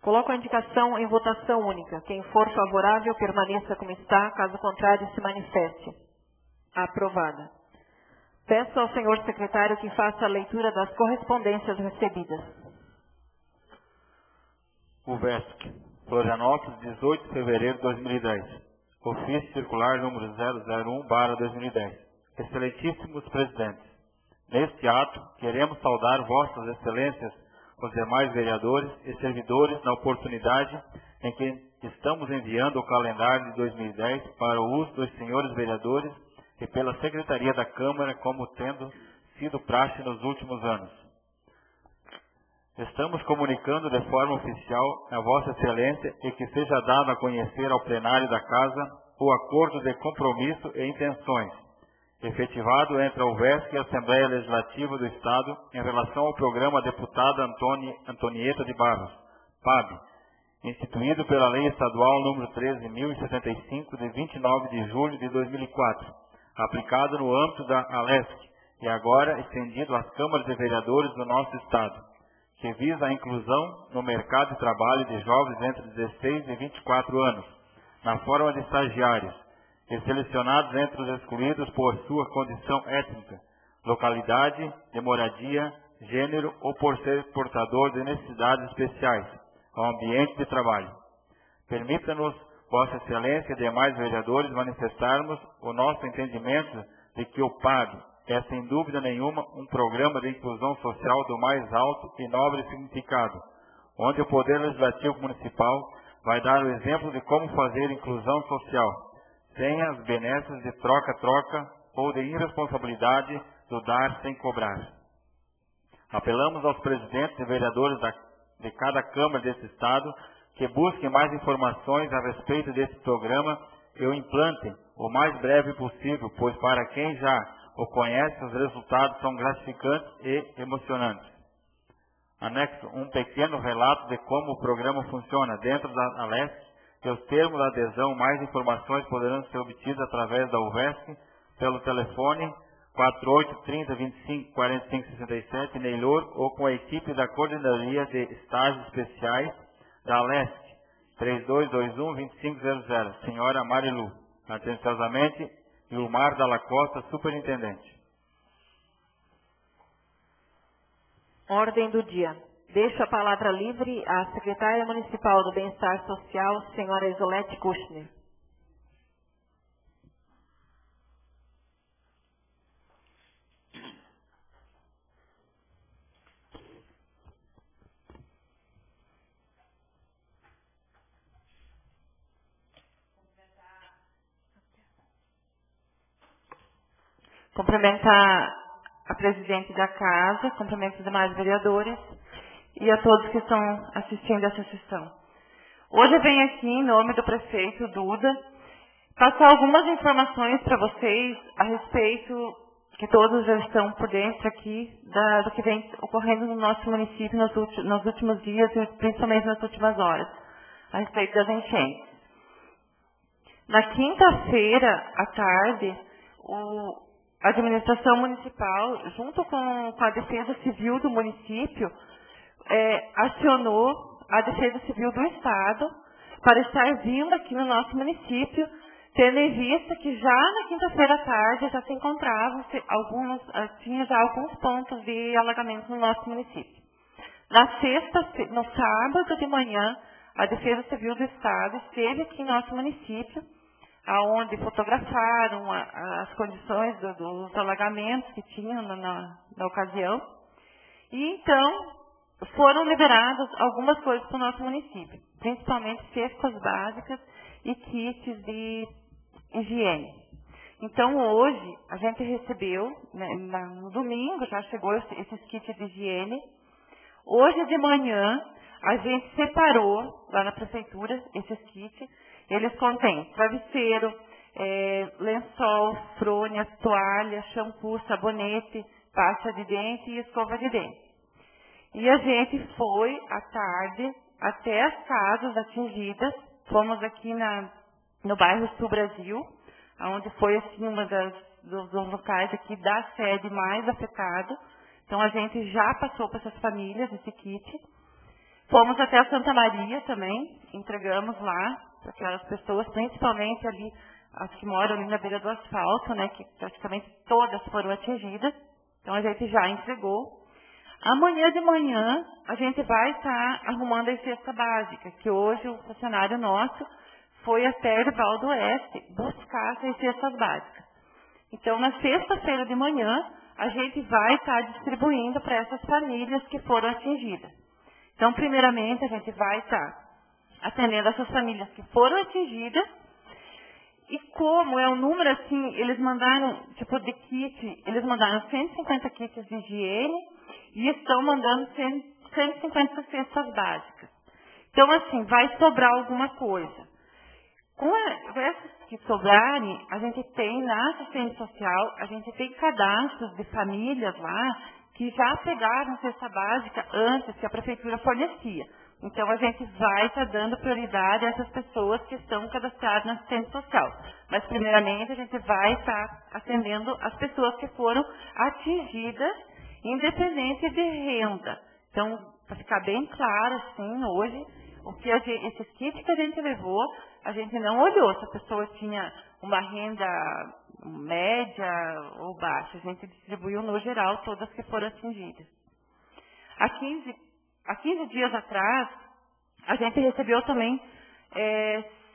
Coloco a indicação em votação única. Quem for favorável, permaneça como está. Caso contrário, se manifeste. Aprovada. Peço ao senhor secretário que faça a leitura das correspondências recebidas. UVESC, Florianópolis, 18 de fevereiro de 2010. Ofício circular número 001/2010. Excelentíssimos presidentes, neste ato queremos saudar vossas excelências, os demais vereadores e servidores, na oportunidade em que estamos enviando o calendário de 2010 para o uso dos senhores vereadores e pela Secretaria da Câmara, como tendo sido praxe nos últimos anos. Estamos comunicando de forma oficial a Vossa Excelência e que seja dado a conhecer ao plenário da Casa o acordo de compromisso e intenções, efetivado entre a UVESC e a Assembleia Legislativa do Estado em relação ao programa Deputada Antonieta de Barros, PAB, instituído pela Lei Estadual número 13.075, de 29 de julho de 2004, aplicado no âmbito da ALESC e agora estendido às câmaras de vereadores do nosso Estado, que visa a inclusão no mercado de trabalho de jovens entre 16 e 24 anos, na forma de estagiários, e selecionados entre os excluídos por sua condição étnica, localidade de moradia, gênero ou por ser portador de necessidades especiais ao ambiente de trabalho. Permita-nos, Vossa Excelência e demais vereadores, manifestarmos o nosso entendimento de que o PAB é, sem dúvida nenhuma, um programa de inclusão social do mais alto e nobre significado, onde o Poder Legislativo Municipal vai dar o exemplo de como fazer inclusão social, sem as benesses de troca-troca ou de irresponsabilidade do dar sem cobrar. Apelamos aos presidentes e vereadores de cada Câmara desse Estado que busquem mais informações a respeito desse programa e o implantem o mais breve possível, pois para quem já o conhece, os resultados são gratificantes e emocionantes. Anexo um pequeno relato de como o programa funciona dentro da ALESC e os termos de adesão. Mais informações poderão ser obtidas através da UVESC pelo telefone 4830-2545-67 Neilor ou com a equipe da Coordenadoria de Estágios Especiais da ALESC 3221-2500. Senhora Marilu. Atenciosamente, Vilmar Dalla Costa, Superintendente. Ordem do dia. Deixo a palavra livre à Secretária Municipal do Bem-Estar Social, senhora Isolete Kushner. Cumprimentar a presidente da casa, cumprimento os demais vereadores e a todos que estão assistindo essa sessão. Hoje eu venho aqui, em nome do prefeito Duda, passar algumas informações para vocês a respeito que todos já estão por dentro aqui do que vem ocorrendo no nosso município nos últimos dias e principalmente nas últimas horas, a respeito das enchentes. Na quinta-feira, à tarde, a administração municipal, junto com a Defesa Civil do município, acionou a Defesa Civil do Estado para estar vindo aqui no nosso município, tendo em vista que já na quinta-feira à tarde já se encontravam tinha já alguns pontos de alagamento no nosso município. No sábado de manhã, a Defesa Civil do Estado esteve aqui em nosso município, aonde fotografaram as condições dos alagamentos que tinham na ocasião. E então foram liberadas algumas coisas para o nosso município, principalmente cestas básicas e kits de higiene. Então hoje a gente recebeu, no domingo já chegou esses kits de higiene. Hoje de manhã a gente separou lá na prefeitura esses kits. Eles contêm travesseiro, lençol, fronhas, toalha, shampoo, sabonete, pasta de dente e escova de dente. E a gente foi à tarde até as casas atingidas. Fomos aqui no bairro Sul Brasil, onde foi assim dos locais aqui da sede mais afetado. Então a gente já passou para essas famílias esse kit. Fomos até a Santa Maria também, entregamos lá para aquelas pessoas, principalmente ali, as que moram ali na beira do asfalto, que praticamente todas foram atingidas. Então a gente já entregou. Amanhã de manhã a gente vai estar arrumando a cesta básica, que hoje o funcionário nosso foi até Erival do Oeste buscar essas cestas básicas. Então na sexta-feira de manhã a gente vai estar distribuindo para essas famílias que foram atingidas. Então primeiramente a gente vai estar atendendo essas famílias que foram atingidas. E como é um número assim, eles mandaram, de kit, eles mandaram 150 kits de higiene e estão mandando 150 cestas básicas. Então, assim, vai sobrar alguma coisa. Com essas que sobrarem, a gente tem na assistência social, a gente tem cadastros de famílias lá que já pegaram cesta básica antes que a prefeitura fornecia. Então, a gente vai estar dando prioridade a essas pessoas que estão cadastradas na assistência social. Mas, primeiramente, a gente vai estar atendendo as pessoas que foram atingidas, independente de renda. Então, para ficar bem claro, assim, hoje, esses kits que a gente levou, a gente não olhou se a pessoa tinha uma renda média ou baixa. A gente distribuiu, no geral, todas que foram atingidas. Há 15 dias atrás, a gente recebeu também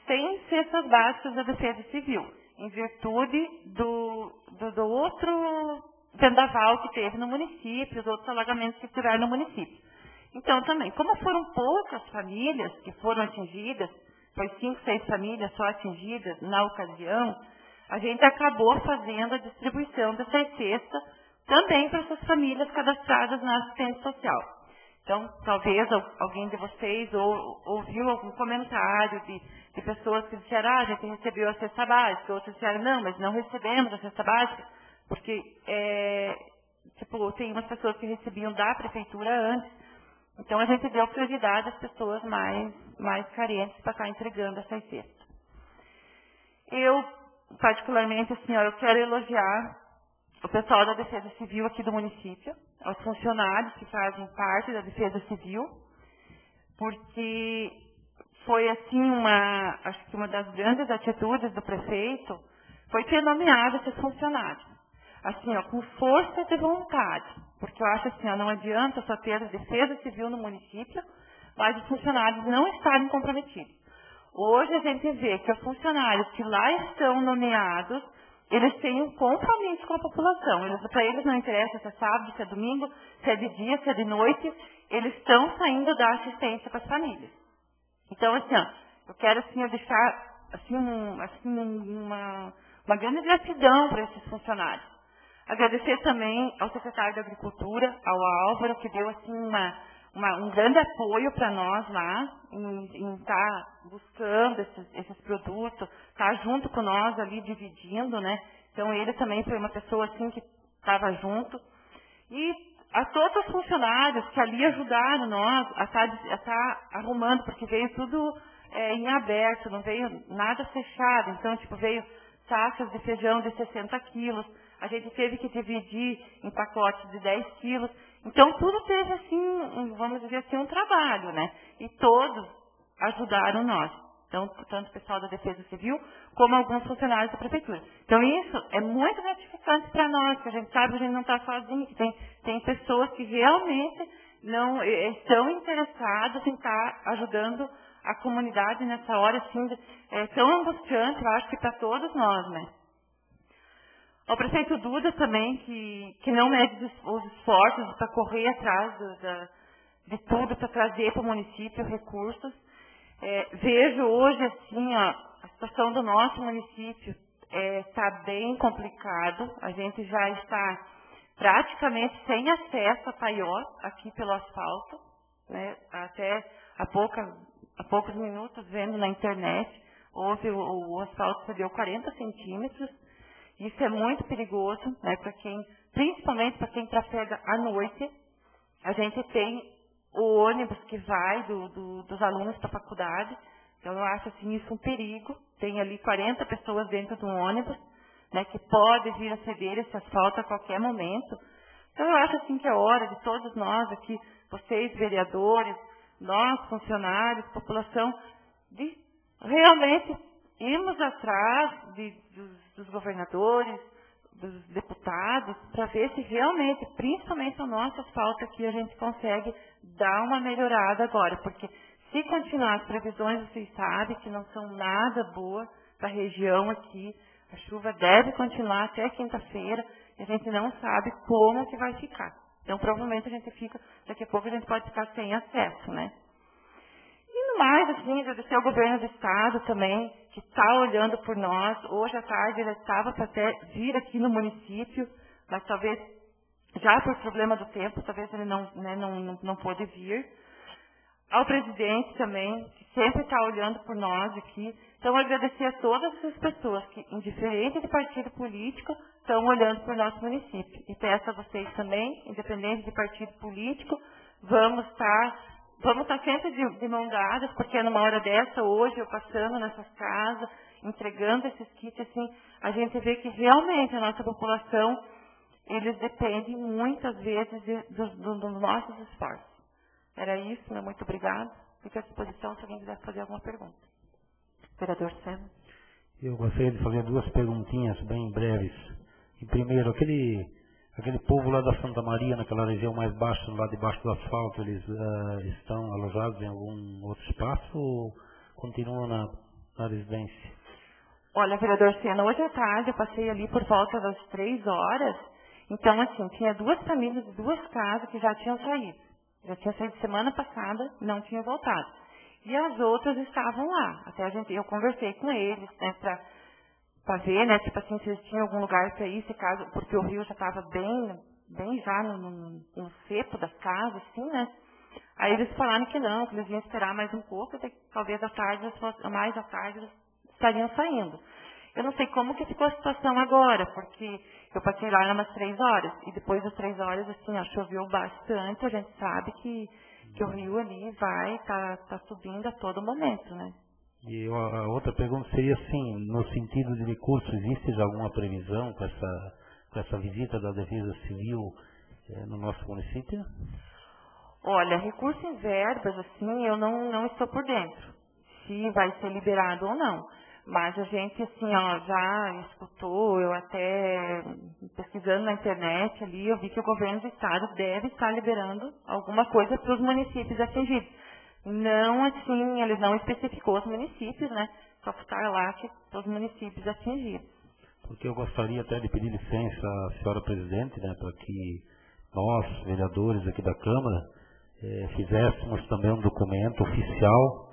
100 cestas básicas da Defesa Civil, em virtude do outro vendaval que teve no município, os outros alagamentos que tiveram no município. Então, também, como foram poucas famílias que foram atingidas, foi 5, 6 famílias só atingidas na ocasião, a gente acabou fazendo a distribuição dessas cestas também para essas famílias cadastradas na assistência social. Então, talvez alguém de vocês ouviu algum comentário de pessoas que disseram, a gente recebeu a cesta básica, outros disseram, não, mas não recebemos a cesta básica, porque, tem umas pessoas que recebiam da prefeitura antes. Então, a gente deu prioridade às pessoas mais carentes para estar entregando essas cestas. Eu, particularmente, eu quero elogiar o pessoal da Defesa Civil aqui do município, aos funcionários que fazem parte da Defesa Civil, porque foi, assim, acho que uma das grandes atitudes do prefeito foi ter nomeado esses funcionários, assim, com força de vontade, porque eu acho assim, não adianta só ter a Defesa Civil no município, mas os funcionários não estarem comprometidos. Hoje a gente vê que os funcionários que lá estão nomeados, eles têm um compromisso com a população. Para eles não interessa se é sábado, se é domingo, se é de dia, se é de noite, eles estão saindo da assistência para as famílias. Então, assim, eu quero assim, deixar assim, uma grande gratidão para esses funcionários. Agradecer também ao secretário da Agricultura, ao Álvaro, que deu assim, um grande apoio para nós lá, em estar buscando esses produtos, estar junto com nós ali dividindo, né? Então ele também foi uma pessoa assim que estava junto. E a todos os funcionários que ali ajudaram nós a estar arrumando, porque veio tudo em aberto, não veio nada fechado. Então, tipo, veio sacas de feijão de 60 quilos, a gente teve que dividir em pacotes de 10 quilos. Então, tudo teve, assim, vamos dizer assim, um trabalho, né? E todos ajudaram nós. Então, tanto o pessoal da Defesa Civil, como alguns funcionários da Prefeitura. Então, isso é muito gratificante para nós, que a gente sabe que a gente não está sozinho, que tem pessoas que realmente não estão interessadas em estar ajudando a comunidade nessa hora, assim, é tão angustiante, eu acho que para todos nós, né? O prefeito Duda também, que não mede os esforços para correr atrás de tudo, para trazer para o município recursos. Vejo hoje, assim, ó, a situação do nosso município está bem complicado. A gente já está praticamente sem acesso a Paió, aqui pelo asfalto, né? Até há poucos minutos, vendo na internet, o asfalto cedeu 40 centímetros. Isso é muito perigoso, né? Principalmente para quem trafega à noite. A gente tem o ônibus que vai dos alunos para a faculdade. Então, eu acho assim, isso um perigo. Tem ali 40 pessoas dentro do ônibus, né, que pode vir a ceder esse asfalto a qualquer momento. Então, eu acho assim que é hora de todos nós aqui, vocês vereadores, nós funcionários, população, de realmente irmos atrás dos governadores, dos deputados, para ver se realmente, principalmente o nosso asfalto aqui, a gente consegue dar uma melhorada agora, porque se continuar as previsões, vocês sabem que não são nada boas para a região aqui, a chuva deve continuar até quinta-feira, e a gente não sabe como que vai ficar. Então, provavelmente, daqui a pouco a gente pode ficar sem acesso, né? E no mais, assim, agradecer ao governo do estado também, que está olhando por nós. Hoje à tarde ele estava para até vir aqui no município, mas talvez, já por problema do tempo, talvez ele não pôde vir. Ao presidente também, que sempre está olhando por nós aqui. Então, agradecer a todas essas pessoas que, indiferente de partido político, estão olhando por nosso município. E peço a vocês também, independente de partido político, vamos estar sempre de mão dadas, porque numa hora dessa, hoje, eu passando nessas casas, entregando esses kits, assim, a gente vê que realmente a nossa população, eles dependem muitas vezes dos nossos esforços. Era isso, né? Muito obrigada. Fico à disposição se alguém quiser fazer alguma pergunta. Vereador Sena. Eu gostaria de fazer duas perguntinhas bem breves. E primeiro, aquele povo lá da Santa Maria, naquela região mais baixa, lá debaixo do asfalto, eles estão alojados em algum outro espaço ou continuam na residência? Olha, vereador Sena, hoje à tarde eu passei ali por volta das 3 horas. Então, assim, tinha 2 famílias de 2 casas que já tinham saído. Já tinha saído semana passada, não tinha voltado. E as outras estavam lá. Até eu conversei com eles, né, para ver, né, tipo assim, se eles tinham algum lugar para ir, porque o rio já estava bem já no cepo das casas, assim, né. Aí eles falaram que não, que eles iam esperar mais um pouco, até que talvez mais à tarde eles estariam saindo. Eu não sei como que ficou a situação agora, porque eu passei lá umas 3 horas, e depois das 3 horas, assim, ó, choveu bastante, a gente sabe que o rio ali vai tá subindo a todo momento, né. E a outra pergunta seria assim, no sentido de recursos, existe já alguma previsão com essa visita da Defesa Civil no nosso município? Olha, recurso em verbas, assim, eu não estou por dentro, se vai ser liberado ou não. Mas a gente, assim, ó, já escutou, eu até pesquisando na internet ali, eu vi que o governo do estado deve estar liberando alguma coisa para os municípios atingidos. Não, assim, eles não especificou os municípios, né? Só ficar lá que os municípios atingidos. Porque eu gostaria até de pedir licença à senhora presidente, né, para que nós, vereadores aqui da Câmara, fizéssemos também um documento oficial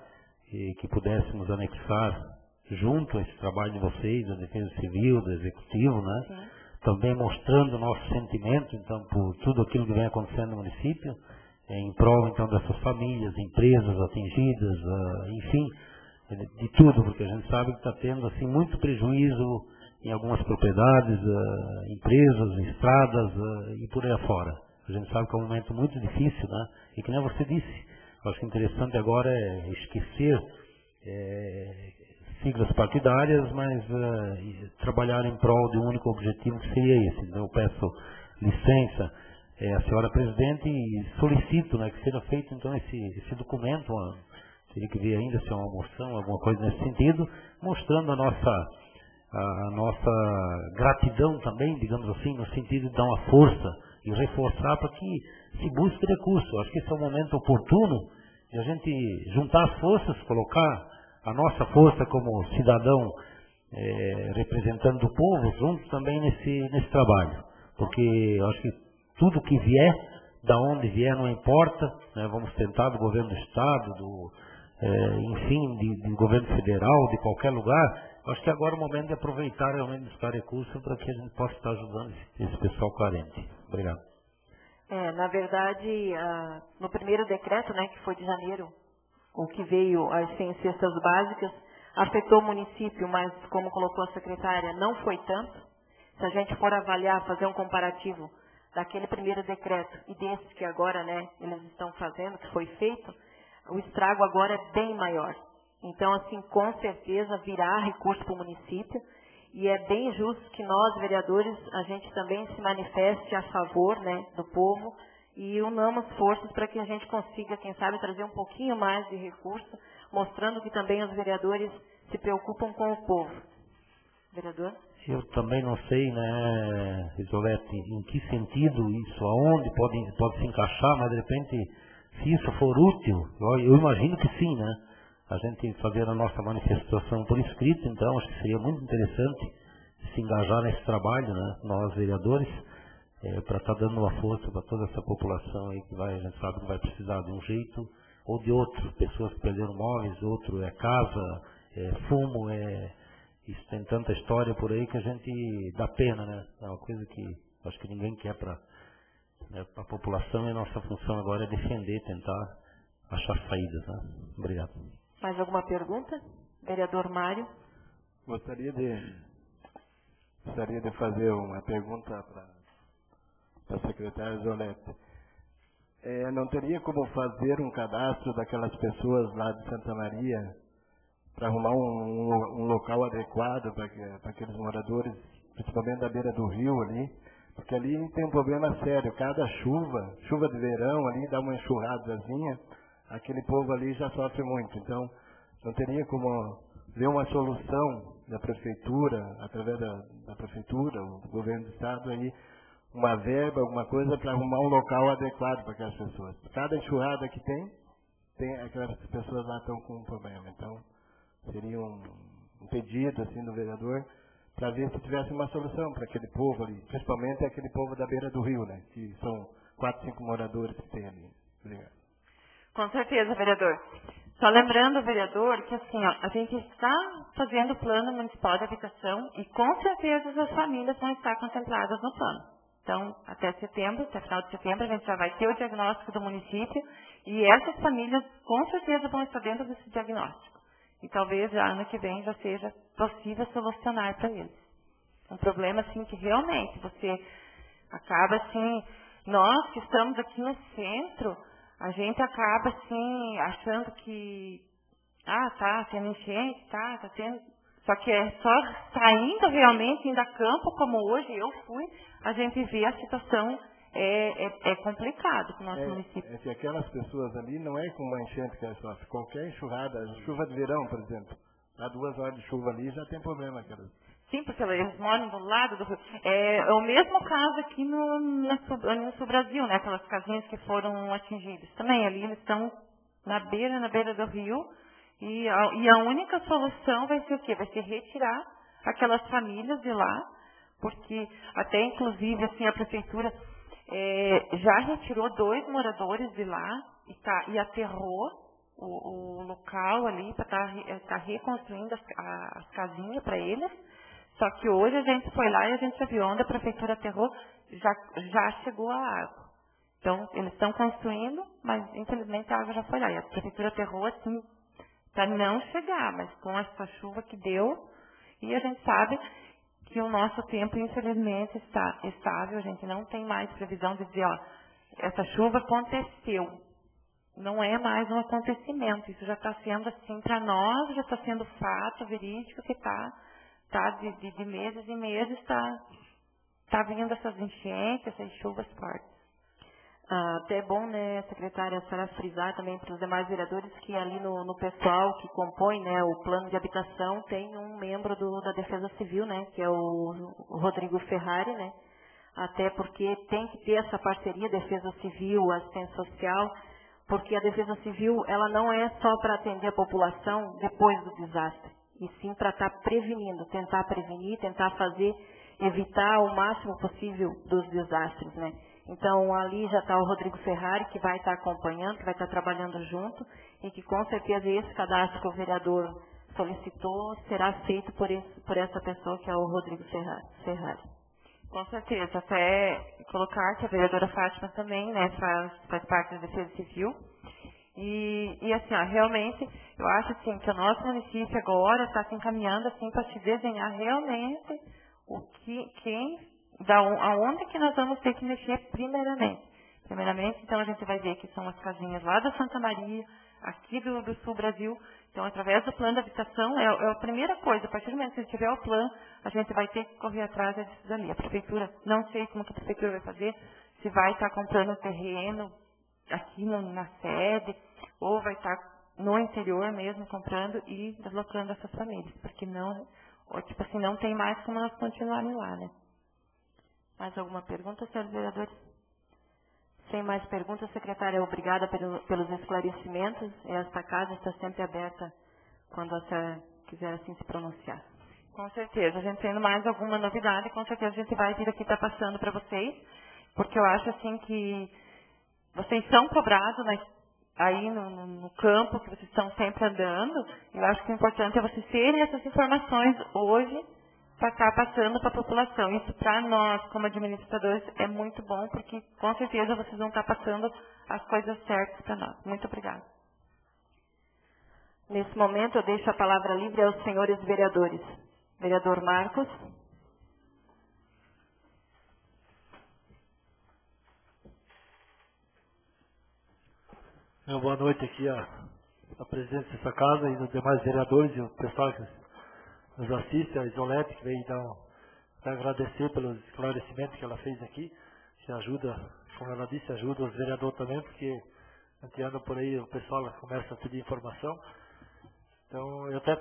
que pudéssemos anexar junto a esse trabalho de vocês, da Defesa Civil, do Executivo, né? Sim. Também mostrando o nosso sentimento, então, por tudo aquilo que vem acontecendo no município, em prol, então, dessas famílias, empresas atingidas, enfim, de tudo, porque a gente sabe que está tendo, assim, muito prejuízo em algumas propriedades, empresas, estradas e por aí afora. A gente sabe que é um momento muito difícil, né? E que nem você disse, eu acho que interessante agora é esquecer siglas partidárias, mas trabalhar em prol de um único objetivo, que seria esse. Então, eu peço licença à senhora presidente e solicito, né, que seja feito então esse documento, teria que ver ainda se é uma moção, alguma coisa nesse sentido, mostrando a nossa gratidão também, digamos assim, no sentido de dar uma força e reforçar para que se busque recurso. Acho que esse é o momento oportuno de a gente juntar as forças, colocar a nossa força como cidadão representando o povo junto também nesse trabalho. Porque eu acho que tudo que vier, da onde vier, não importa, né? Vamos tentar do governo do Estado, enfim, do governo federal, de qualquer lugar. Eu acho que agora é o momento de aproveitar realmente buscar recursos para que a gente possa estar ajudando esse pessoal carente. Obrigado. Na verdade, no primeiro decreto, né, que foi de janeiro, o que veio as 100 cestas básicas, afetou o município, mas como colocou a secretária, não foi tanto. Se a gente for avaliar, fazer um comparativo daquele primeiro decreto e desse que agora, né, eles estão fazendo, que foi feito, o estrago agora é bem maior. Então, assim, com certeza virá recurso para o município e é bem justo que nós, vereadores, a gente também se manifeste a favor, né, do povo e unamos forças para que a gente consiga, quem sabe, trazer um pouquinho mais de recurso, mostrando que também os vereadores se preocupam com o povo. Vereador? Eu também não sei, né, Isolete, em que sentido isso, aonde pode se encaixar, mas de repente, se isso for útil, eu imagino que sim, né? A gente fazer a nossa manifestação por escrito, então, acho que seria muito interessante se engajar nesse trabalho, né? Nós, vereadores, para estar dando uma força para toda essa população aí que a gente sabe que vai precisar de um jeito ou de outro. Pessoas que perderam móveis, outro casa, fumo, isso tem tanta história por aí que a gente dá pena, né? É uma coisa que acho que ninguém quer para a população e a nossa função agora é defender, tentar achar saídas, né? Obrigado. Mais alguma pergunta? Vereador Mário. Gostaria de fazer uma pergunta para a secretária Isolete. Não teria como fazer um cadastro daquelas pessoas lá de Santa Maria para arrumar um local adequado para aqueles moradores, principalmente da beira do rio ali, porque ali tem um problema sério. Cada chuva de verão ali, dá uma enxurradazinha, aquele povo ali já sofre muito. Então, não teria como ver uma solução da prefeitura, através da prefeitura, o governo do estado aí, uma verba, alguma coisa para arrumar um local adequado para aquelas pessoas. Cada enxurrada que tem aquelas pessoas lá estão com um problema. Então, seria um pedido assim do vereador para ver se tivesse uma solução para aquele povo ali, principalmente aquele povo da beira do rio, né? Que são 4, 5 moradores que tem ali. Obrigado. Com certeza, vereador. Só lembrando, vereador, que assim, a gente está fazendo o plano municipal de habitação e com certeza as famílias vão estar contempladas no plano. Então, até final de setembro, a gente já vai ter o diagnóstico do município e essas famílias com certeza vão estar dentro desse diagnóstico. E talvez já ano que vem já seja possível solucionar para eles. Um problema, assim, que realmente você acaba, assim, nós que estamos aqui no centro, a gente acaba, assim, achando que, tá tendo enchente, tá tendo... Só que é só saindo realmente, indo a campo, como hoje eu fui, a gente vê a situação é complicado com o nosso município. É que aquelas pessoas ali não é com uma enchente que elas sofrem. Qualquer enxurrada, chuva de verão, por exemplo, há 2 horas de chuva ali já tem problema. Aquelas. Sim, porque eles moram do lado do rio. É o mesmo caso aqui no Sul Brasil, né? Aquelas casinhas que foram atingidas. Também ali eles estão na beira do rio e a única solução vai ser o quê? Vai ser retirar aquelas famílias de lá, porque até inclusive assim a prefeitura já retirou 2 moradores de lá e aterrou o local ali para estar reconstruindo as casinhas para eles. Só que hoje a gente foi lá e a gente já viu onde a prefeitura aterrou, já chegou a água. Então, eles estão construindo, mas infelizmente a água já foi lá. E a prefeitura aterrou assim, para não chegar, mas com essa chuva que deu, e a gente sabe que o nosso tempo, infelizmente, está estável. A gente não tem mais previsão de dizer, ó, essa chuva aconteceu. Não é mais um acontecimento. Isso já está sendo assim para nós, já está sendo fato verídico que tá de meses e meses está vindo essas enchentes, essas chuvas fortes. Até é bom, né, secretária, a senhora frisar também para os demais vereadores que ali no pessoal que compõe, né, o plano de habitação tem um membro da Defesa Civil, né, que é o Rodrigo Ferrari, né, até porque tem que ter essa parceria Defesa Civil, assistência social, porque a Defesa Civil ela não é só para atender a população depois do desastre, e sim para estar prevenindo, tentar prevenir, tentar evitar o máximo possível dos desastres, né. Então, ali já está o Rodrigo Ferrari, que vai estar acompanhando, que vai estar trabalhando junto, e que com certeza esse cadastro que o vereador solicitou será feito por essa pessoa, que é o Rodrigo Ferrari. Com certeza. Até colocar que a vereadora Fátima também, né, faz parte da Defesa Civil. E assim, ó, realmente, eu acho assim, que o nosso município agora está se encaminhando assim, para se desenhar realmente aonde que nós vamos ter que mexer primeiramente. Então, a gente vai ver que são as casinhas lá da Santa Maria, aqui do Sul Brasil. Então, através do plano de habitação, é a primeira coisa. A partir do momento que a gente tiver o plano, a gente vai ter que correr atrás disso dali. A prefeitura, não sei como que a prefeitura vai fazer, se vai estar comprando terreno aqui na sede, ou vai estar no interior mesmo, comprando e deslocando essas famílias. Porque não tem mais como nós continuarem lá, né? Mais alguma pergunta, senhores vereadores? Sem mais perguntas, secretária, obrigada pelos esclarecimentos. Esta casa está sempre aberta quando a senhora quiser assim se pronunciar. Com certeza. A gente tendo mais alguma novidade, com certeza a gente vai vir aqui estar passando para vocês, porque eu acho assim que vocês são cobrados aí no campo, que vocês estão sempre andando. Eu acho que o importante é vocês terem essas informações hoje, para estar passando para a população. Isso, para nós, como administradores, é muito bom, porque, com certeza, vocês vão estar passando as coisas certas para nós. Muito obrigada. Nesse momento, eu deixo a palavra livre aos senhores vereadores. Vereador Marcos. Boa noite aqui a presidente dessa casa e dos demais vereadores e o pessoal que nos assiste, a Isolete, que veio para agradecer pelos esclarecimentos que ela fez aqui, que ajuda, como ela disse, ajuda os vereadores também, porque a gente anda por aí, o pessoal começa a pedir informação. Então, eu até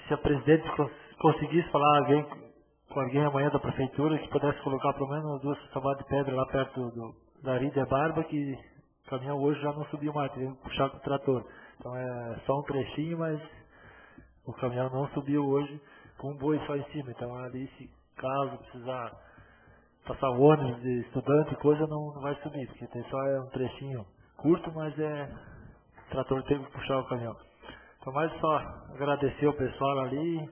se a presidente conseguisse falar com alguém amanhã da prefeitura, que pudesse colocar pelo menos 2 camadas de pedra lá perto da Arídia Barba, que o caminhão hoje já não subiu mais, tem que puxar com o trator. Então, é só um trechinho, mas o caminhão não subiu hoje com um boi só em cima. Então, ali, se caso precisar passar o ônibus de estudante e coisa, não vai subir, porque tem só um trechinho curto, mas o trator tem que puxar o caminhão. Então, mais só agradecer o pessoal ali,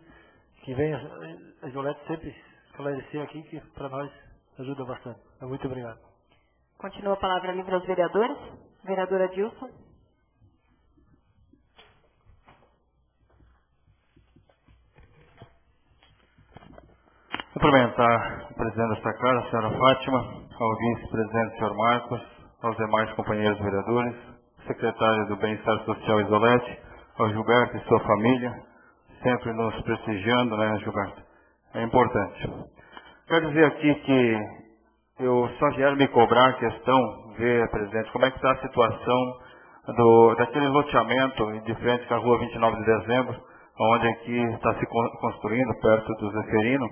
que vem a Isolete sempre esclarecer aqui, que para nós ajuda bastante. Muito obrigado. Continua a palavra livre aos vereadores. Vereadora Dilson. Cumprimentar o presidente desta casa, a senhora Fátima, ao vice-presidente, senhor Marcos, aos demais companheiros vereadores, secretário do Bem-Estar Social Isolete, ao Gilberto e sua família, sempre nos prestigiando, né, Gilberto? É importante. Quero dizer aqui que eu só vieram me cobrar a questão, ver, presidente, como é que está a situação daquele loteamento de frente com a rua 29 de dezembro, onde aqui está se construindo, perto do Zeferino.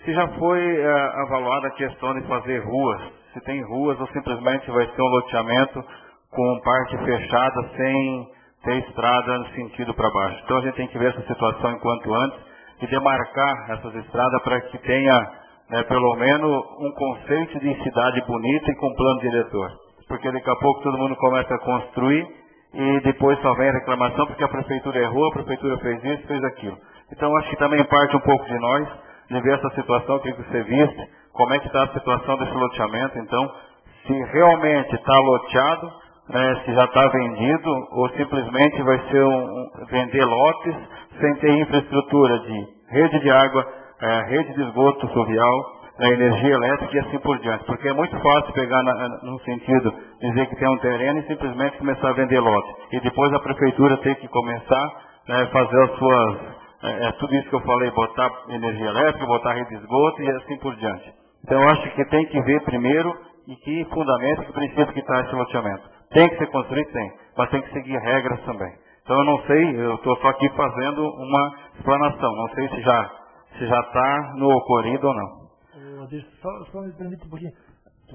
Se já foi avaliada a questão de fazer ruas, se tem ruas ou simplesmente vai ser um loteamento com parte fechada sem ter estrada no sentido para baixo. Então a gente tem que ver essa situação enquanto antes e demarcar essas estradas para que tenha pelo menos um conceito de cidade bonita e com plano diretor. Porque daqui a pouco todo mundo começa a construir e depois só vem a reclamação porque a prefeitura errou, a prefeitura fez isso, fez aquilo. Então acho que também parte um pouco de nós de ver essa situação, queria que você visse como é que está a situação desse loteamento. Então, se realmente está loteado, se já está vendido, ou simplesmente vai ser vender lotes sem ter infraestrutura de rede de água, rede de esgoto fluvial, energia elétrica e assim por diante. Porque é muito fácil pegar no sentido, dizer que tem um terreno e simplesmente começar a vender lote. E depois a prefeitura tem que começar a fazer as suas, tudo isso que eu falei, botar energia elétrica, botar rede de esgoto e assim por diante. Então eu acho que tem que ver primeiro e que fundamento, que princípio que está esse loteamento. Tem que ser construído? Tem, mas tem que seguir regras também. Então eu não sei, eu estou só aqui fazendo uma explanação, não sei se já está no ocorrido ou não. Só me permite um pouquinho.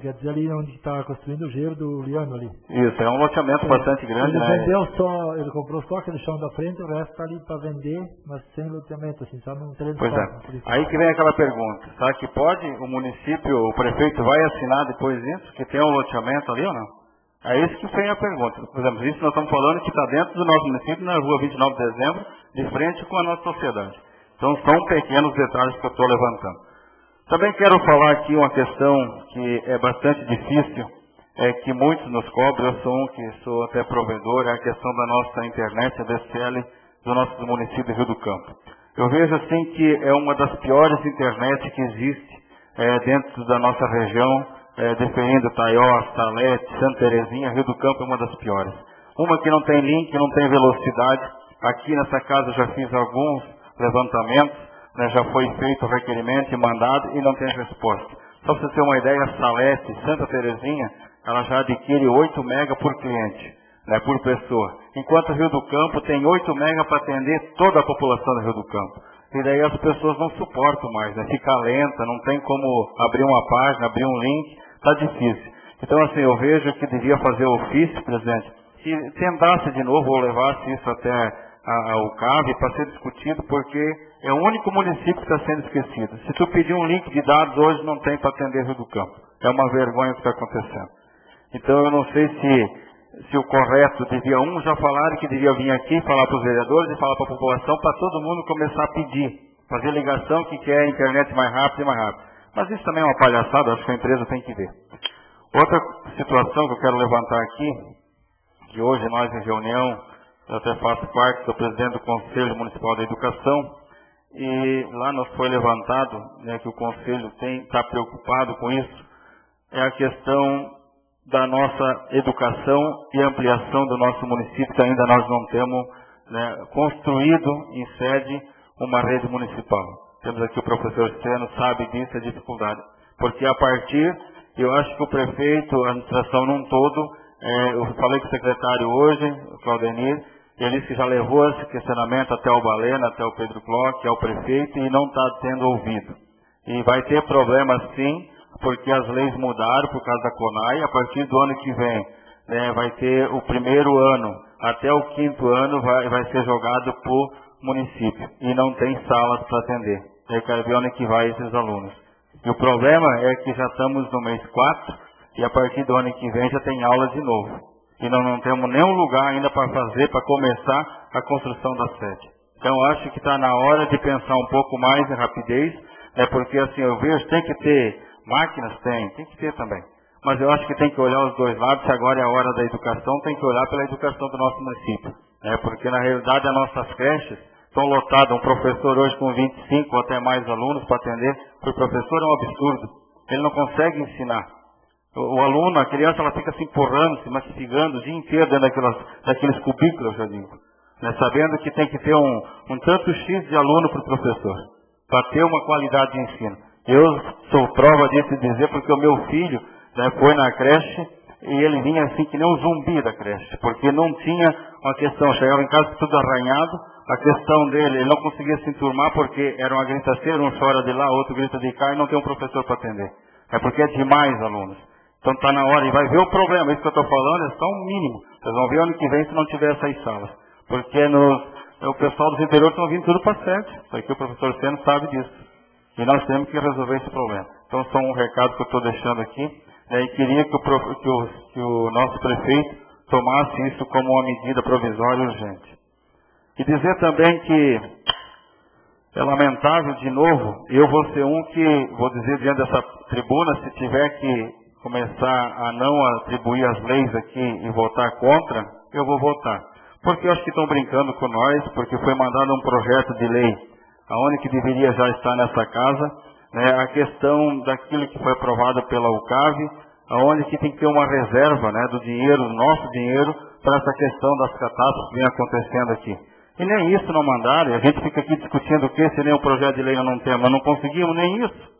Quer dizer, ali onde está construindo o gelo do Liano ali. Isso, é um loteamento bastante grande, Ele comprou só aquele chão da frente, o resto está ali para vender, mas sem loteamento, assim, só num terreno. Pois é. Aí que vem aquela pergunta, será que pode o município, o prefeito vai assinar depois disso, que tem um loteamento ali ou não? É isso que vem a pergunta. Por exemplo, isso nós estamos falando que está dentro do nosso município, na rua 29 de dezembro, de frente com a nossa sociedade. Então são pequenos detalhes que eu estou levantando. Também quero falar aqui uma questão que é bastante difícil, que muitos nos cobram, eu sou um que sou até provedor, é a questão da nossa internet, a DSL, do nosso município de Rio do Campo. Eu vejo assim que é uma das piores internet que existe dentro da nossa região, deferindo Taió, Salete, Santa Terezinha, Rio do Campo é uma das piores. Uma que não tem link, não tem velocidade. Aqui nessa casa eu já fiz alguns levantamentos, já foi feito o requerimento e mandado e não tem resposta. Só para você ter uma ideia, Salete, Santa Terezinha, ela já adquire 8 mega por cliente, por pessoa. Enquanto o Rio do Campo tem 8 mega para atender toda a população do Rio do Campo. E daí as pessoas não suportam mais, fica lenta, não tem como abrir uma página, abrir um link, está difícil. Então assim, eu vejo que devia fazer o ofício, presidente, que tentasse de novo ou levasse isso até ao CAV para ser discutido, porque é o único município que está sendo esquecido. Se tu pedir um link de dados hoje, não tem para atender Rio do Campo. É uma vergonha o que está acontecendo. Então eu não sei se o correto devia já falaram que devia vir aqui falar para os vereadores e falar para a população para todo mundo começar a pedir, fazer ligação que quer a internet mais rápido e mais rápido. Mas isso também é uma palhaçada, acho que a empresa tem que ver. Outra situação que eu quero levantar aqui, que hoje nós em reunião, eu até faço parte, sou presidente do Conselho Municipal da Educação, e lá nos foi levantado que o Conselho está preocupado com isso, é a questão da nossa educação e ampliação do nosso município, que ainda nós não temos construído em sede uma rede municipal. Temos aqui o professor Seno, sabe disso, a dificuldade. Porque a partir, eu acho que o prefeito, a administração num todo, eu falei com o secretário hoje, o Claudenir, ele disse que já levou esse questionamento até o Balena, até o Pedro Clock, ao prefeito, e não está tendo ouvido. E vai ter problema sim, porque as leis mudaram por causa da CONAI. A partir do ano que vem, vai ter o primeiro ano, até o 5º ano vai ser jogado para o município. E não tem salas para atender. Eu quero ver onde que vai esses alunos. E o problema é que já estamos no mês 4, e a partir do ano que vem já tem aula de novo. E nós não temos nenhum lugar ainda para fazer, para começar a construção da sede. Então acho que está na hora de pensar um pouco mais em rapidez, porque assim, eu vejo, tem que ter máquinas, tem que ter também. Mas eu acho que tem que olhar os dois lados, se agora é a hora da educação, tem que olhar pela educação do nosso município. Porque na realidade as nossas creches estão lotadas, um professor hoje com 25 ou até mais alunos para atender, para o professor é um absurdo. Ele não consegue ensinar. O aluno, a criança, ela fica se empurrando, se mastigando o dia inteiro dentro daqueles cubículos, eu digo. Sabendo que tem que ter um tanto X de aluno para o professor, para ter uma qualidade de ensino. Eu sou prova disso dizer, porque o meu filho foi na creche e ele vinha assim que nem um zumbi da creche, porque não tinha uma questão, chegava em casa tudo arranhado, a questão dele, ele não conseguia se enturmar porque era uma gritaceira, um chora de lá, outro grita de cá e não tem um professor para atender. É porque é demais alunos. Então está na hora, e vai ver o problema, isso que eu estou falando é só um mínimo. Vocês vão ver ano que vem se não tiver essas salas. Porque o pessoal dos interiores estão vindo tudo para sede. Isso aqui o professor Seno sabe disso. E nós temos que resolver esse problema. Então só um recado que eu estou deixando aqui. E queria que o nosso prefeito tomasse isso como uma medida provisória e urgente. E dizer também que é lamentável, de novo, eu vou ser um que, vou dizer diante dessa tribuna, se tiver que começar a não atribuir as leis aqui e votar contra, eu vou votar. Porque eu acho que estão brincando com nós, porque foi mandado um projeto de lei aonde que deveria já estar nessa casa, né, a questão daquilo que foi aprovado pela UCAV, aonde que tem que ter uma reserva, né, do dinheiro, do nosso dinheiro, para essa questão das catástrofes que vem acontecendo aqui. E nem isso não mandaram, e a gente fica aqui discutindo o que, se nem o projeto de lei não tem, mas não conseguimos nem isso.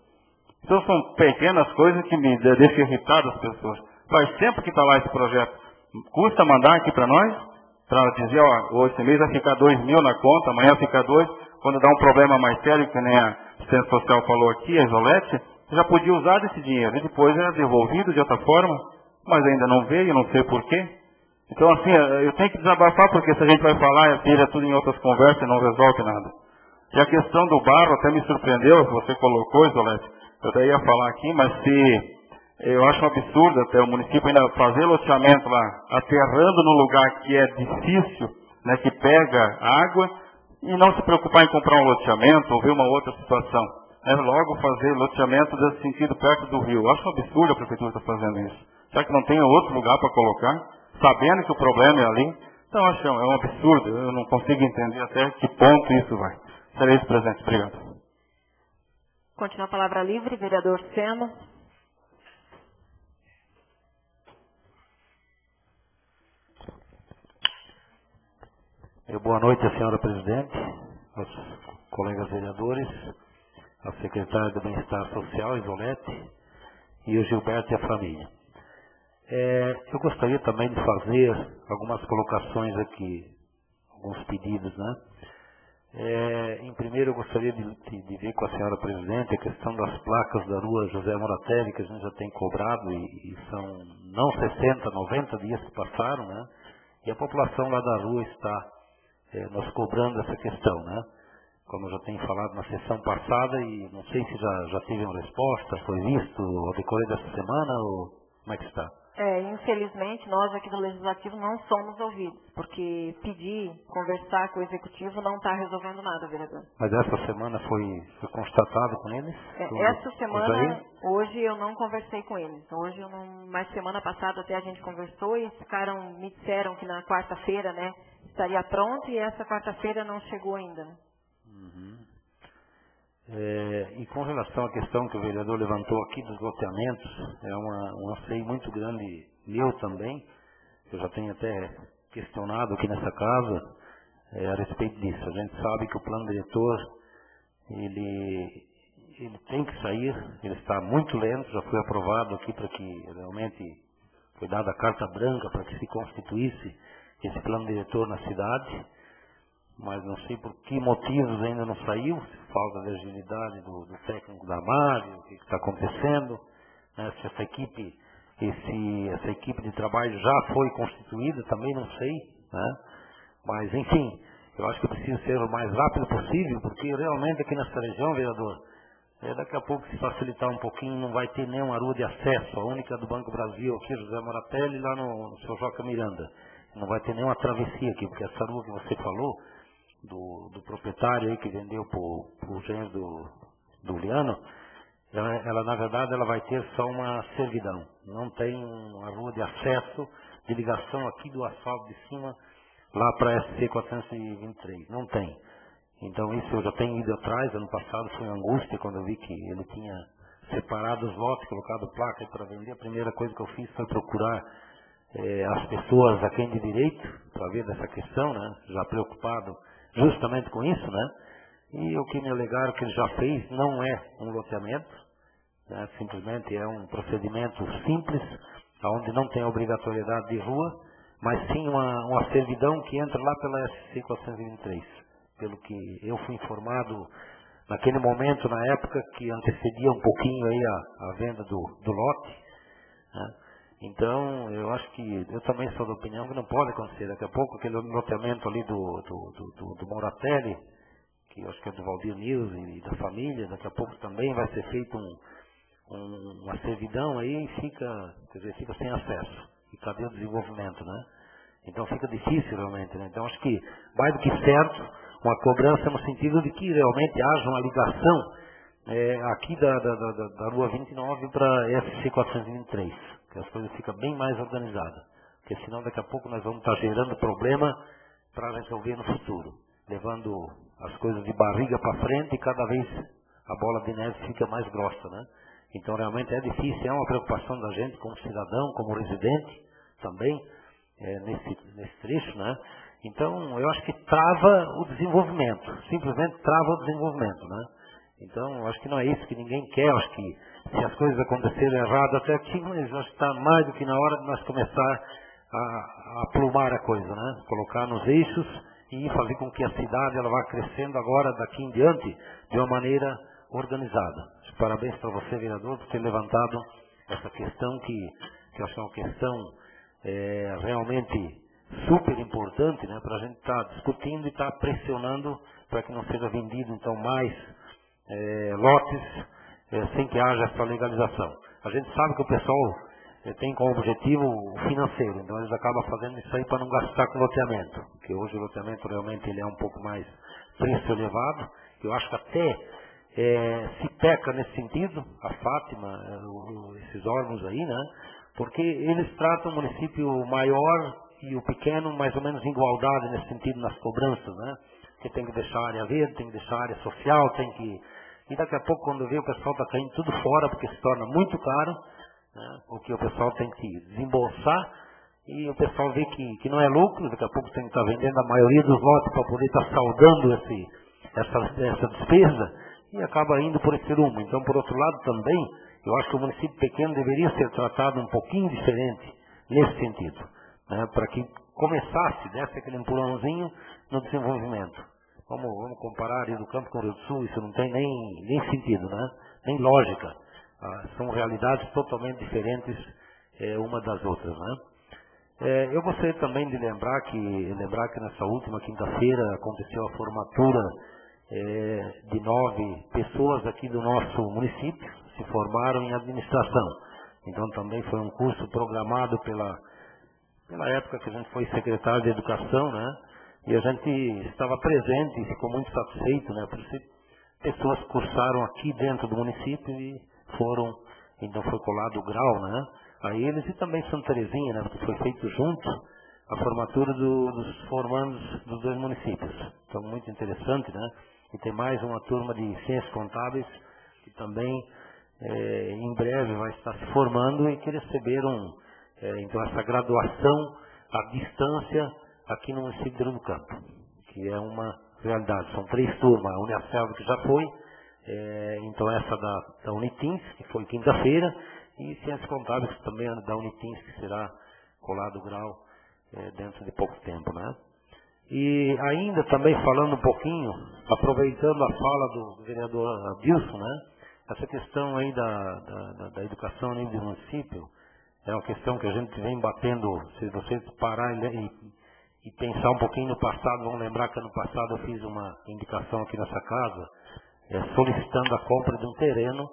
Então são pequenas coisas que me deixam irritado as pessoas. Faz tempo que está lá esse projeto. Custa mandar aqui para nós? Para dizer, ó, esse mês vai ficar 2.000 na conta, amanhã fica 2. Quando dá um problema mais sério, que nem a assistente social falou aqui, a Isolete, já podia usar desse dinheiro. E depois era devolvido de outra forma, mas ainda não veio, não sei porquê. Então assim, eu tenho que desabafar, porque se a gente vai falar, vira tudo em outras conversas e não resolve nada. E a questão do barro até me surpreendeu, você colocou, Isolete. Eu até ia falar aqui, mas se... Eu acho um absurdo até o município ainda fazer loteamento lá, aterrando no lugar que é difícil, né, que pega água, e não se preocupar em comprar um loteamento ou ver uma outra situação. É logo fazer loteamento desse sentido perto do rio. Eu acho um absurdo a prefeitura estar fazendo isso. Já que não tem outro lugar para colocar, sabendo que o problema é ali. Então eu acho um absurdo, eu não consigo entender até que ponto isso vai. Serei isso, presidente. Obrigado. Continua a palavra livre, vereador Sena. Boa noite, senhora presidente, aos colegas vereadores, ao secretário do Bem-Estar Social, Isolete, e o Gilberto e a família. Eu gostaria também de fazer algumas colocações aqui, alguns pedidos, né? Em primeiro, eu gostaria de ver com a senhora presidente a questão das placas da rua José Moratelli, que a gente já tem cobrado, e são não 60, 90 dias que passaram, né? E a população lá da rua está nos cobrando essa questão, né? Como eu já tenho falado na sessão passada, e não sei se já teve uma resposta, foi visto ao decorrer dessa semana, ou como é que está? Infelizmente, nós aqui do Legislativo não somos ouvidos, porque pedir, conversar com o Executivo não está resolvendo nada, vereador. Mas essa semana foi constatado com eles? Essa semana, hoje eu não conversei com eles. Hoje eu não, mas semana passada até a gente conversou e me disseram que na quarta-feira, né, estaria pronto, e essa quarta-feira não chegou ainda, né? Uhum. E com relação à questão que o vereador levantou aqui dos loteamentos, é um anseio muito grande meu também, eu já tenho até questionado aqui nessa casa a respeito disso. A gente sabe que o plano diretor, ele tem que sair, ele está muito lento, já foi aprovado aqui para que realmente foi dada a carta branca para que se constituísse esse plano diretor na cidade, mas não sei por que motivos ainda não saiu, se falta de agilidade do técnico da Mário, o que está acontecendo, né, se essa equipe de trabalho já foi constituída, também não sei, né, mas enfim, eu acho que precisa ser o mais rápido possível, porque realmente aqui nessa região, vereador, daqui a pouco, se facilitar um pouquinho, não vai ter nenhuma rua de acesso, a única do Banco Brasil aqui, José Moratelli, lá no seu Joca Miranda, não vai ter nenhuma travessia aqui, porque essa rua que você falou, do proprietário aí que vendeu pro engenheiro do Liano, ela na verdade ela vai ter só uma servidão, não tem uma rua de acesso, de ligação aqui do asfalto de cima lá para SC 423, não tem. Então isso eu já tenho ido atrás, ano passado foi uma angústia quando eu vi que ele tinha separado os lotes, colocado placa para vender. A primeira coisa que eu fiz foi procurar as pessoas a quem de direito para ver dessa questão, né? Já preocupado justamente com isso, né? E o que me alegaram que ele já fez não é um loteamento, né? Simplesmente é um procedimento simples, onde não tem obrigatoriedade de rua, mas sim uma servidão que entra lá pela SC 423. Pelo que eu fui informado naquele momento, na época que antecedia um pouquinho aí a venda do lote, né? Então, eu acho que, eu também sou da opinião que não pode acontecer. Daqui a pouco, aquele loteamento ali do Moratelli, que eu acho que é do Valdir News e da família, daqui a pouco também vai ser feito uma servidão aí e fica sem acesso. E cadê o desenvolvimento, né? Então fica difícil realmente, né? Então acho que, mais do que certo, uma cobrança no sentido de que realmente haja uma ligação aqui da Rua 29 para SC 423, que as coisas ficam bem mais organizadas, porque senão daqui a pouco nós vamos estar gerando problema para resolver no futuro, levando as coisas de barriga para frente e cada vez a bola de neve fica mais grossa, né? Então realmente é difícil, é uma preocupação da gente como cidadão, como residente também, nesse trecho, né? Então eu acho que trava o desenvolvimento, simplesmente trava o desenvolvimento, né? Então eu acho que não é isso que ninguém quer, eu acho que se as coisas acontecerem errado até aqui, mas eu acho que está mais do que na hora de nós começar a plumar a coisa, né? Colocar nos eixos e fazer com que a cidade ela vá crescendo agora, daqui em diante, de uma maneira organizada. Parabéns para você, vereador, por ter levantado essa questão que eu acho que é uma questão realmente super importante, né? Para a gente estar discutindo e estar pressionando para que não seja vendido então mais lotes sem que haja essa legalização. A gente sabe que o pessoal tem como objetivo o financeiro, então eles acabam fazendo isso aí para não gastar com loteamento, porque hoje o loteamento realmente ele é um pouco mais preço elevado. Eu acho que até se peca nesse sentido, a Fátima, esses órgãos aí, né? Porque eles tratam o município maior e o pequeno mais ou menos em igualdade nesse sentido nas cobranças, né? Que tem que deixar a área verde, tem que deixar a área social, tem que... E daqui a pouco quando vê o pessoal está caindo tudo fora porque se torna muito caro, né? Porque o pessoal tem que desembolsar e o pessoal vê que não é lucro, daqui a pouco tem que estar vendendo a maioria dos lotes para poder estar saldando essa despesa e acaba indo por esse rumo. Então, por outro lado também, eu acho que o município pequeno deveria ser tratado um pouquinho diferente nesse sentido, né? Para que começasse, desse aquele empurrãozinho no desenvolvimento. Vamos comparar Rio do Campo com o Rio do Sul, isso não tem nem sentido, né? Nem lógica. São realidades totalmente diferentes uma das outras, né? Eu gostaria também de lembrar que nessa última quinta-feira aconteceu a formatura de 9 pessoas aqui do nosso município, se formaram em administração. Então também foi um curso programado pela época que a gente foi secretário de educação, né? E a gente estava presente e ficou muito satisfeito, né? Por isso, pessoas cursaram aqui dentro do município e então foi colado o grau, né? A eles e também Santa Terezinha, né? Porque foi feito junto a formatura dos formandos dos 2 municípios. Então muito interessante, né? E tem mais uma turma de ciências contábeis que também em breve vai estar se formando e que receberam então essa graduação à distância aqui no município de Rio do Campo, que é uma realidade. São 3 turmas, a Uniaselv que já foi, então essa da Unitins, que foi quinta-feira, e ciências contábeis também da Unitins, que será colado o grau dentro de pouco tempo, né? E ainda também falando um pouquinho, aproveitando a fala do vereador Adilson, né? Essa questão aí da educação a nível do município é uma questão que a gente vem batendo. Se vocês pararem e pensar um pouquinho no passado, vão lembrar que ano passado eu fiz uma indicação aqui nessa casa, solicitando a compra de um terreno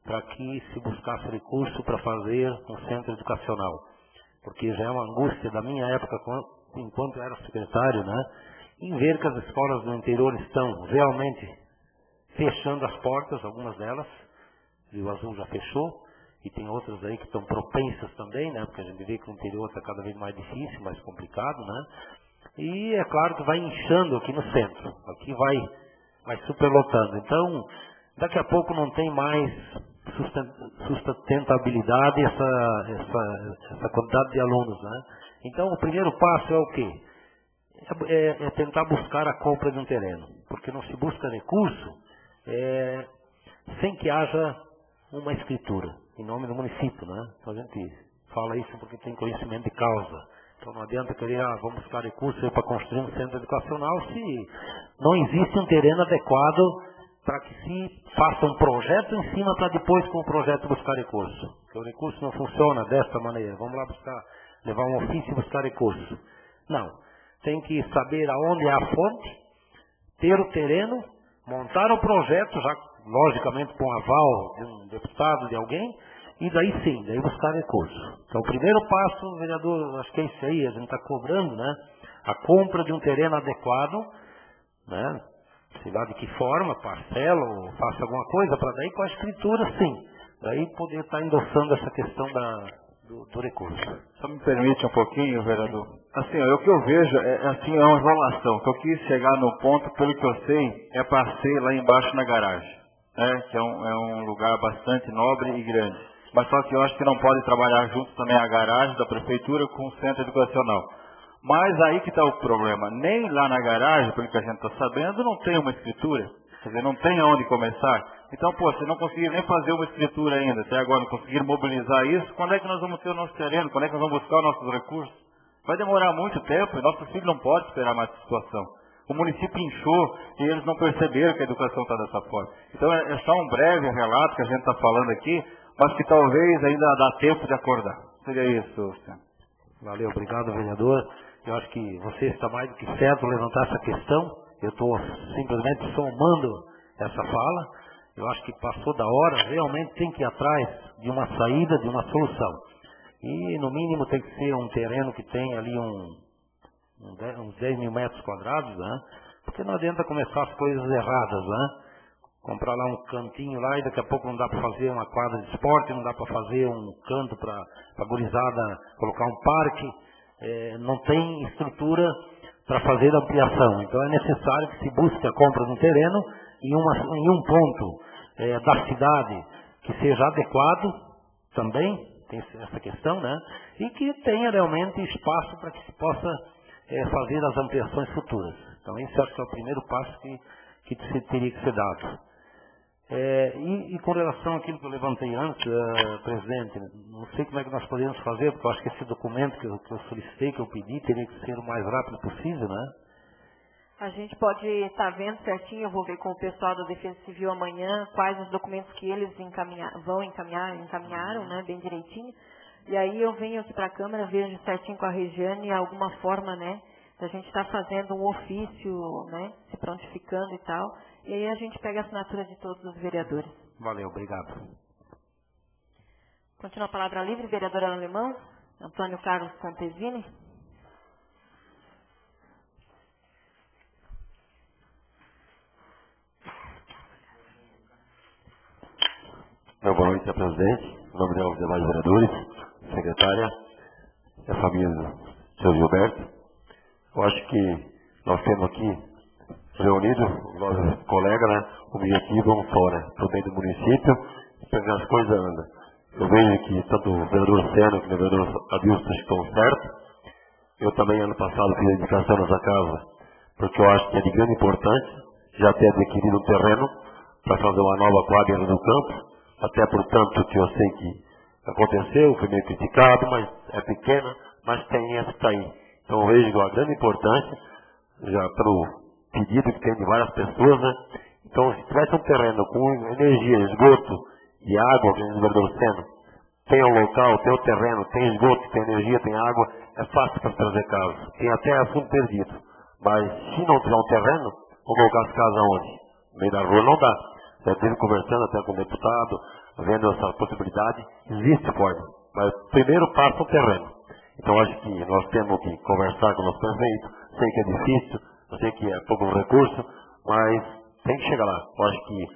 para que se buscasse recurso para fazer um centro educacional. Porque já é uma angústia da minha época, enquanto eu era secretário, né, em ver que as escolas do interior estão realmente fechando as portas, algumas delas, Rio Azul já fechou, e tem outras aí que estão propensas também, né, porque a gente vê que o interior está cada vez mais difícil, mais complicado, né, e é claro que vai inchando aqui no centro, aqui vai superlotando. Então, daqui a pouco não tem mais sustentabilidade essa quantidade de alunos, né. Então, o primeiro passo é o quê? É tentar buscar a compra de um terreno, porque não se busca recurso sem que haja uma escritura em nome do município, né? Então a gente fala isso porque tem conhecimento de causa. Então não adianta querer, vamos buscar recursos para construir um centro educacional se não existe um terreno adequado para que se faça um projeto em cima para depois com o projeto buscar recurso. Porque o recurso não funciona desta maneira. Vamos lá levar um ofício e buscar recurso. Não. Tem que saber aonde é a fonte, ter o terreno, montar o projeto, já logicamente com aval de um deputado, de alguém, e daí sim, daí buscar recurso. Então o primeiro passo, vereador, acho que é isso aí, a gente está cobrando, né? A compra de um terreno adequado, né? Sei lá de que forma, parcela ou faça alguma coisa, para daí com a escritura sim, daí poder estar endossando essa questão do recurso. Só me permite um pouquinho, vereador. Assim, o que eu vejo é uma enrolação. Que eu quis chegar no ponto, pelo que eu sei, é para ser lá embaixo na garagem. Que é um lugar bastante nobre e grande. Mas só que eu acho que não pode trabalhar junto também a garagem da prefeitura com o centro educacional. Mas aí que está o problema. Nem lá na garagem, pelo que a gente está sabendo, não tem uma escritura. Quer dizer, não tem onde começar. Então, se não conseguir nem fazer uma escritura ainda, até agora não conseguir mobilizar isso, quando é que nós vamos ter o nosso terreno? Quando é que nós vamos buscar os nossos recursos? Vai demorar muito tempo e nossos filhos não podem esperar mais essa situação. O município inchou e eles não perceberam que a educação está dessa forma. Então, é só um breve relato que a gente está falando aqui, mas que talvez ainda dá tempo de acordar. Seria isso, senhor. Valeu, obrigado, vereador. Eu acho que você está mais do que certo levantar essa questão. Eu estou simplesmente somando essa fala. Eu acho que passou da hora, realmente tem que ir atrás de uma saída, de uma solução. E no mínimo tem que ser um terreno que tenha ali uns 10 mil metros quadrados, né? Porque não adianta começar as coisas erradas, né? Comprar lá um cantinho lá e daqui a pouco não dá para fazer uma quadra de esporte, não dá para fazer um canto para a gurizada colocar um parque. Não tem estrutura para fazer a ampliação. Então é necessário que se busque a compra de um terreno em um ponto da cidade que seja adequado também, tem essa questão, né? E que tenha realmente espaço para que se possa fazer as ampliações futuras. Então esse acho que é o primeiro passo que teria que ser dado. E com relação àquilo que eu levantei antes, presidente, não sei como é que nós podemos fazer, porque eu acho que esse documento que eu solicitei, que eu pedi, teria que ser o mais rápido possível, né? A gente pode estar vendo certinho, eu vou ver com o pessoal da Defesa Civil amanhã, quais os documentos que eles encaminharam, né, bem direitinho. E aí eu venho aqui para a Câmara, vejo certinho com a Regiane alguma forma, né, a gente está fazendo um ofício, né, se prontificando e tal, e aí a gente pega a assinatura de todos os vereadores. Valeu, obrigado. Continua a palavra livre, vereador alemão, Antônio Carlos Santesini. Boa noite, senhor presidente, em nome dos demais vereadores, secretária e a família do senhor Gilberto. Eu acho que nós temos aqui reunido, nós colegas, né, o objetivo vamos fora, para o bem do município, para que as coisas andam. Eu vejo que tanto o vereador Seno como o vereador Adilson estão certos. Eu também, ano passado, fiz a indicação nessa casa, porque eu acho que é de grande importância já ter adquirido um terreno para fazer uma nova quadra no campo, até portanto que eu sei que aconteceu, foi meio criticado, mas é pequena, mas tem essa que está aí. Então eu vejo uma grande importância, já pelo pedido que tem de várias pessoas, né? Então se tivesse um terreno com energia, esgoto e água, que é o vereador Seno, tem um local, tem o terreno, tem esgoto, tem energia, tem água, é fácil para trazer casa. Tem até assunto perdido. Mas se não tiver um terreno, vou colocar as casas onde? No meio da rua não dá. Já esteve conversando até com o deputado, vendo essa possibilidade, existe forma. Mas primeiro passa o terreno. Então acho que nós temos que conversar com o nosso prefeito, sei que é difícil, eu sei que é pouco recurso, mas tem que chegar lá. Eu acho que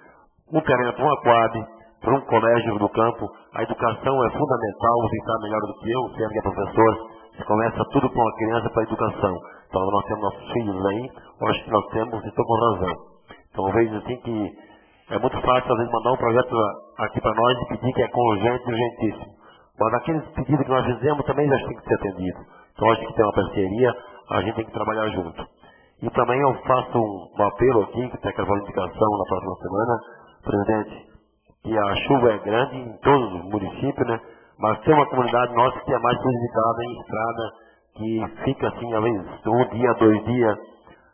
um terreno para uma quadra, para um colégio do campo, a educação é fundamental, você sabe melhor do que eu, você que é professor, você começa tudo para uma criança, para a educação. Então nós temos nossos filhos aí, eu acho que nós temos, e estou com razão. Então eu vejo assim que é muito fácil, às vezes, mandar um projeto aqui para nós e pedir que é urgente, urgentíssimo. Mas aqueles pedidos que nós fizemos também já tem que ser atendido. Então, acho que tem uma parceria, a gente tem que trabalhar junto. E também eu faço um apelo aqui, que tem aquela indicação na próxima semana, presidente, que a chuva é grande em todos os municípios, né? Mas tem uma comunidade nossa que é mais prejudicada em estrada, que fica assim, às vezes, 1 dia, 2 dias,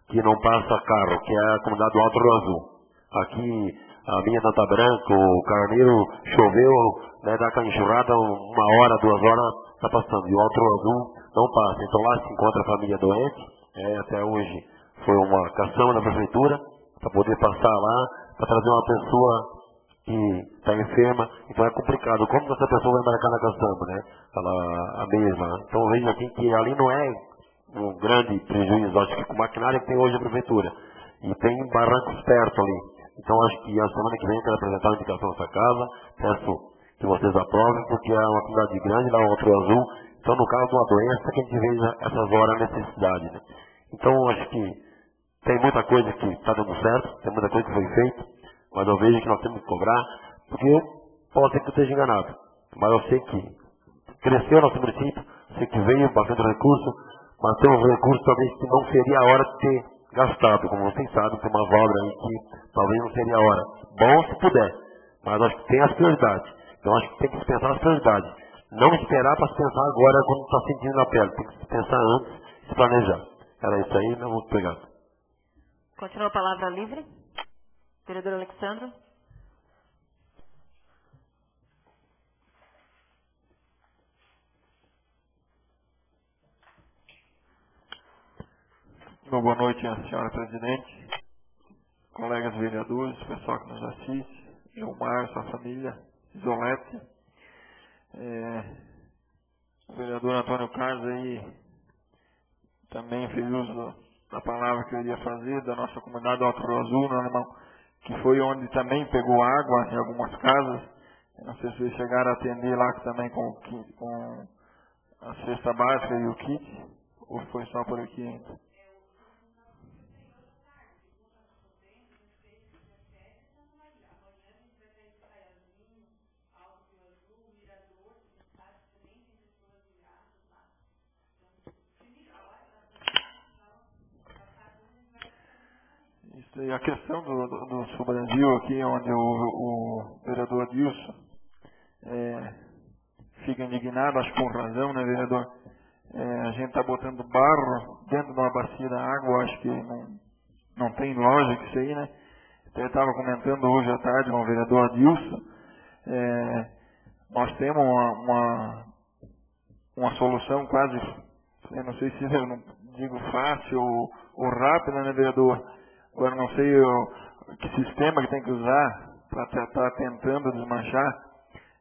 que não passa carro, que é a comunidade do Alto Rio Azul. Aqui, a minha Santa Branca, o Carneiro, choveu, né, dá aquela enxurrada, 1 hora, 2 horas, está passando. E o Alto Rio Azul não passa. Então lá se encontra a família doente, até hoje foi uma cação na prefeitura, para poder passar lá, para trazer uma pessoa que está enferma. Então é complicado. Como que essa pessoa vai embarcar na caçamba, né? Ela, a mesma. Então veja aqui que ali não é um grande prejuízo, acho que com o maquinário que tem hoje a prefeitura. E tem barrancos perto ali. Então acho que a semana que vem eu quero apresentar uma indicação nessa casa. Peço que vocês aprovem, porque é uma comunidade grande, lá o Outro Azul. Então, no caso de uma doença, que a gente veja essas horas a necessidade. Né? Então, acho que tem muita coisa que está dando certo, tem muita coisa que foi feita, mas eu vejo que nós temos que cobrar, porque pode ser que eu esteja enganado, mas eu sei que cresceu nosso município, sei que veio bastante recurso, mas tem um recurso talvez que não seria a hora de ter gastado, como vocês sabem, tem uma obra aí que talvez não seria a hora. Bom se puder, mas acho que tem as prioridades. Então acho que tem que se pensar as prioridades. Não esperar para se pensar agora quando está sentindo na pele, tem que se pensar antes e se planejar. Era isso aí, não vou pegar. Continua a palavra livre. Vereador Alexandre. Boa noite, senhora presidente, colegas vereadores, pessoal que nos assiste, Gilmar, sua família, Isolete. O vereador Antônio Carlos aí também fez uso da palavra que eu iria fazer, da nossa comunidade do Alto Azul, né, irmão? Que foi onde também pegou água em algumas casas. Eu não sei se vocês chegaram a atender lá também com a cesta básica e o kit, ou foi só por aqui ainda? Isso aí, a questão do Sul Brasil aqui, onde o vereador Adilson fica indignado, acho que com razão, né, vereador? A gente está botando barro dentro de uma bacia da água, acho que não tem lógica isso aí, né? Até estava comentando hoje à tarde com o vereador Adilson, nós temos uma solução quase, eu não sei se eu não digo fácil ou rápida, né, vereador? Agora não sei que sistema que tem que usar para estar tentando desmanchar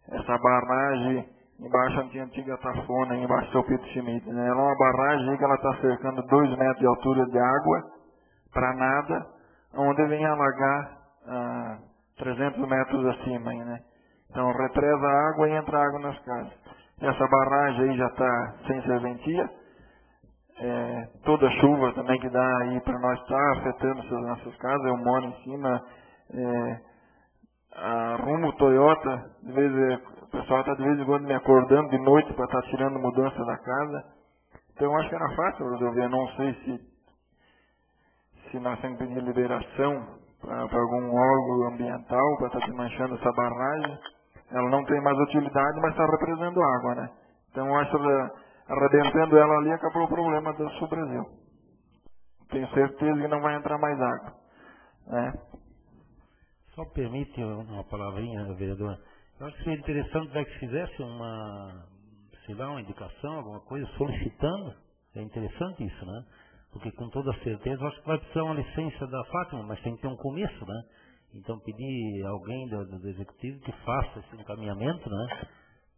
essa barragem embaixo onde tinha a antiga Tafona, embaixo do seu Pedro Schmidt. Né? Ela é uma barragem que ela está cercando 2 metros de altura de água para nada, onde vem alagar 300 metros acima. Aí, né? Então represa a água e entra água nas casas. Essa barragem aí já está sem serventia. Toda chuva também que dá aí para nós está afetando as nossas casas. Eu moro em cima, a rumo Toyota, o pessoal está de vez em quando me acordando de noite para estar tirando mudança da casa. Então eu acho que era fácil resolver. Não sei se nós temos que pedir liberação para algum órgão ambiental para estar desmanchando essa barragem. Ela não tem mais utilidade, mas está represando água, né? Então eu acho que arrebentando ela ali, acabou o problema do Sul Brasil. Tenho certeza que não vai entrar mais água. Né? Só permite uma palavrinha, vereador. Eu acho que seria interessante que fizesse uma indicação, alguma coisa, solicitando. É interessante isso, né? Porque com toda certeza, eu acho que vai precisar uma licença da Fátima, mas tem que ter um começo, né? Então pedir alguém do executivo que faça esse encaminhamento, né?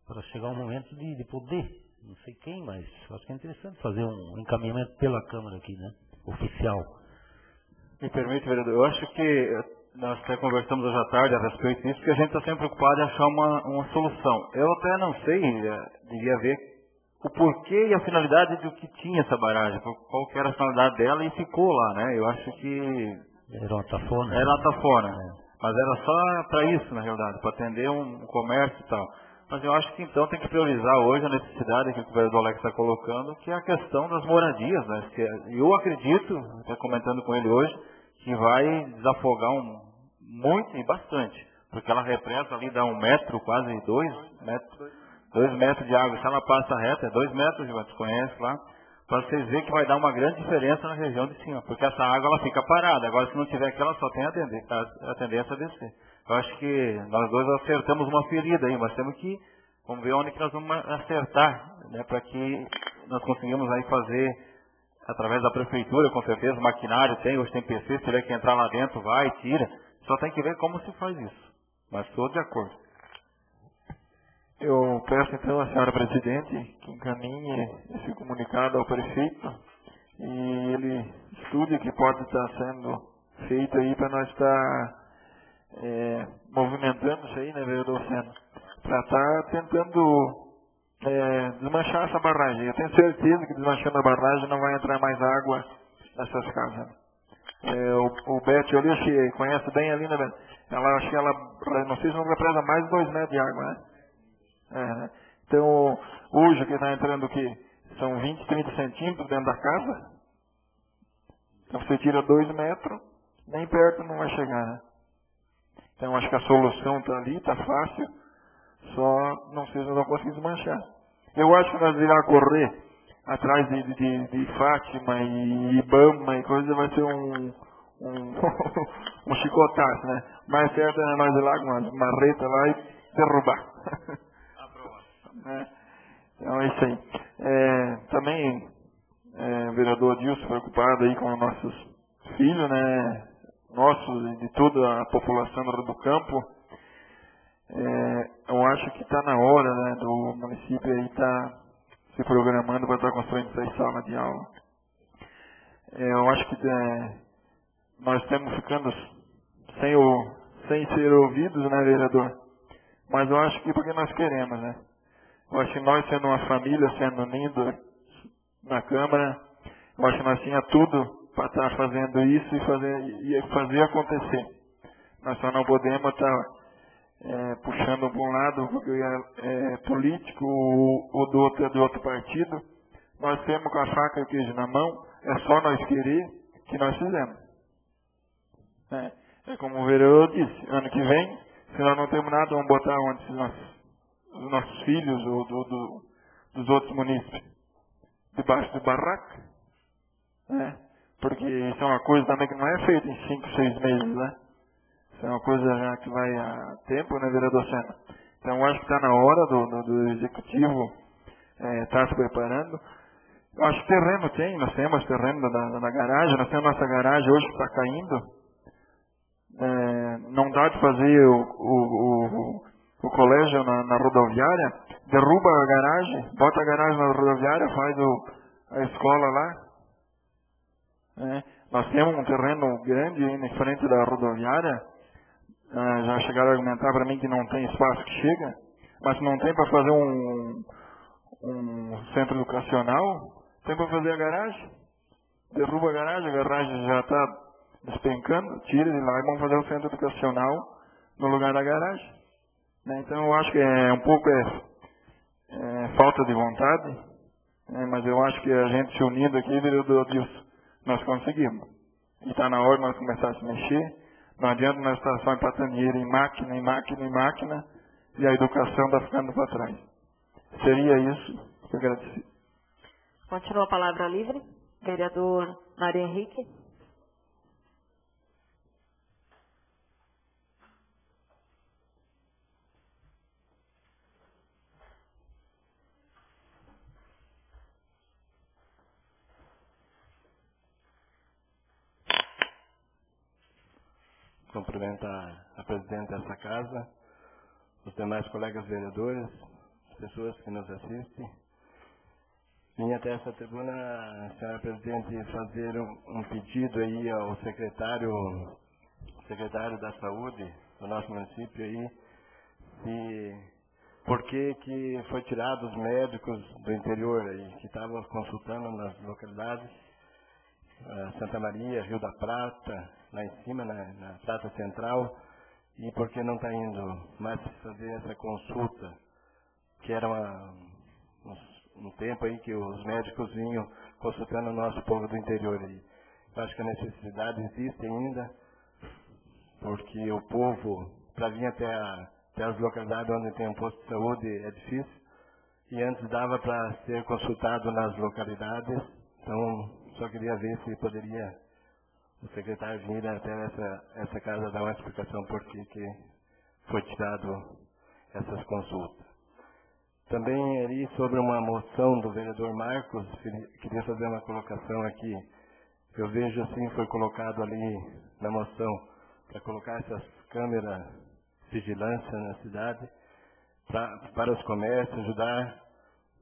Para chegar um momento de poder. Não sei quem, mas acho que é interessante fazer um encaminhamento pela Câmara aqui, né? Oficial. Me permite, vereador, eu acho que nós até conversamos hoje à tarde a respeito disso, porque a gente está sempre preocupado em achar uma solução. Eu até não sei, devia ver o porquê e a finalidade do que tinha essa barragem, qual que era a finalidade dela e ficou lá, né? Eu acho que... Era uma Tafona. Era uma Tafona, mas era só para isso, na realidade, para atender um comércio e tal. Mas eu acho que então tem que priorizar hoje a necessidade que o vereador Alex está colocando, que é a questão das moradias, né? Eu acredito, até comentando com ele hoje, que vai desafogar muito e bastante, porque ela represa ali, dá 1 metro, quase 2 metros de água. Se ela passa reta, é 2 metros, você conhece lá, para vocês verem que vai dar uma grande diferença na região de cima, porque essa água ela fica parada. Agora, se não tiver aqui, ela só tem a tendência a descer. Eu acho que nós dois acertamos uma ferida aí, mas temos que, vamos ver onde que nós vamos acertar, né, para que nós conseguimos aí fazer, através da prefeitura, com certeza, o maquinário tem, hoje tem PC, se tiver que entrar lá dentro, vai, tira. Só tem que ver como se faz isso. Mas estou de acordo. Eu peço então à senhora presidente que encaminhe esse comunicado ao prefeito e ele estude o que pode estar sendo feito aí para nós estar movimentando isso aí, né, vereador Sena? Para estar desmanchar essa barragem. Eu tenho certeza que desmanchando a barragem não vai entrar mais água nessas casas. O Beth ali, acho que conhece bem ali, né, Beth? Ela, acho que ela, não sei se não represa mais de 2 metros de água, né? Né? Então, hoje que está entrando o quê? São 20, 30 centímetros dentro da casa. Então você tira 2 metros, nem perto não vai chegar, né? Então acho que a solução está ali, está fácil, só não sei se nós vamos conseguir desmanchar. Eu acho que nós irá correr atrás de Fátima e Ibama e coisa, vai ser um chicotaço, né? Mais certo é nós ir lá com umas marretas lá e derrubar. Então é isso aí. Também o vereador Adilson preocupado aí com os nossos filhos, né? Nossos e de toda a população do Rio do Campo. Eu acho que está na hora, né, do município aí estar se programando para estar construindo 6 salas de aula. Eu acho que nós estamos ficando sem ser ouvidos, né, vereador? Mas eu acho que porque nós queremos, né? Eu acho que nós sendo uma família, sendo unidos na Câmara, eu acho que nós tínhamos tudo para estar fazendo isso e fazer acontecer. Nós só não podemos estar puxando para um lado porque político ou do outro partido. Nós temos com a faca e o queijo na mão, é só nós querer que nós fizemos. É como o vereador disse, ano que vem, se nós não temos nada, vamos botar onde os nossos filhos ou dos outros munícipes? Debaixo de barraca. Porque isso é uma coisa também que não é feita em 5, 6 meses, né? Isso é uma coisa já que vai a tempo, né, vereador Sena? Então, eu acho que está na hora do executivo estar se preparando. Eu acho que terreno nós temos terreno na garagem, nós temos nossa garagem hoje que está caindo. Não dá de fazer o colégio na rodoviária, derruba a garagem, bota a garagem na rodoviária, faz a escola lá. Nós temos um terreno grande aí em frente da rodoviária. Já chegaram a argumentar para mim que não tem espaço que chega, mas se não tem para fazer um centro educacional, tem para fazer a garagem. Derruba a garagem já está despencando, tira de lá e vamos fazer o centro educacional no lugar da garagem. Então eu acho que um pouco falta de vontade, mas eu acho que a gente se unindo aqui, vereador Adilson, nós conseguimos. E está na hora de nós começar a se mexer. Não adianta nós estar só empatando dinheiro em máquina, e a educação está ficando para trás. Seria isso que eu agradeci. Continua a palavra livre. Vereador Mário Henrique. Cumprimento a presidente dessa casa, os demais colegas vereadores, as pessoas que nos assistem. Vim até essa tribuna, senhora presidente, fazer um pedido aí ao secretário da saúde do nosso município aí, por que foi tirado os médicos do interior aí, que estavam consultando nas localidades, Santa Maria, Rio da Prata, lá em cima, na Prata Central, e por que não está indo mais fazer essa consulta, que era um tempo aí que os médicos vinham consultando o nosso povo do interior aí. Eu acho que a necessidade existe ainda, porque o povo, para vir até as localidades onde tem um posto de saúde, é difícil, e antes dava para ser consultado nas localidades, então só queria ver se poderia o secretário vir até essa casa dar uma explicação por que foi tirado essas consultas. Também ali sobre uma moção do vereador Marcos, queria fazer uma colocação aqui. Eu vejo assim, foi colocado ali na moção, para colocar essas câmeras de vigilância na cidade, para os comércios ajudar,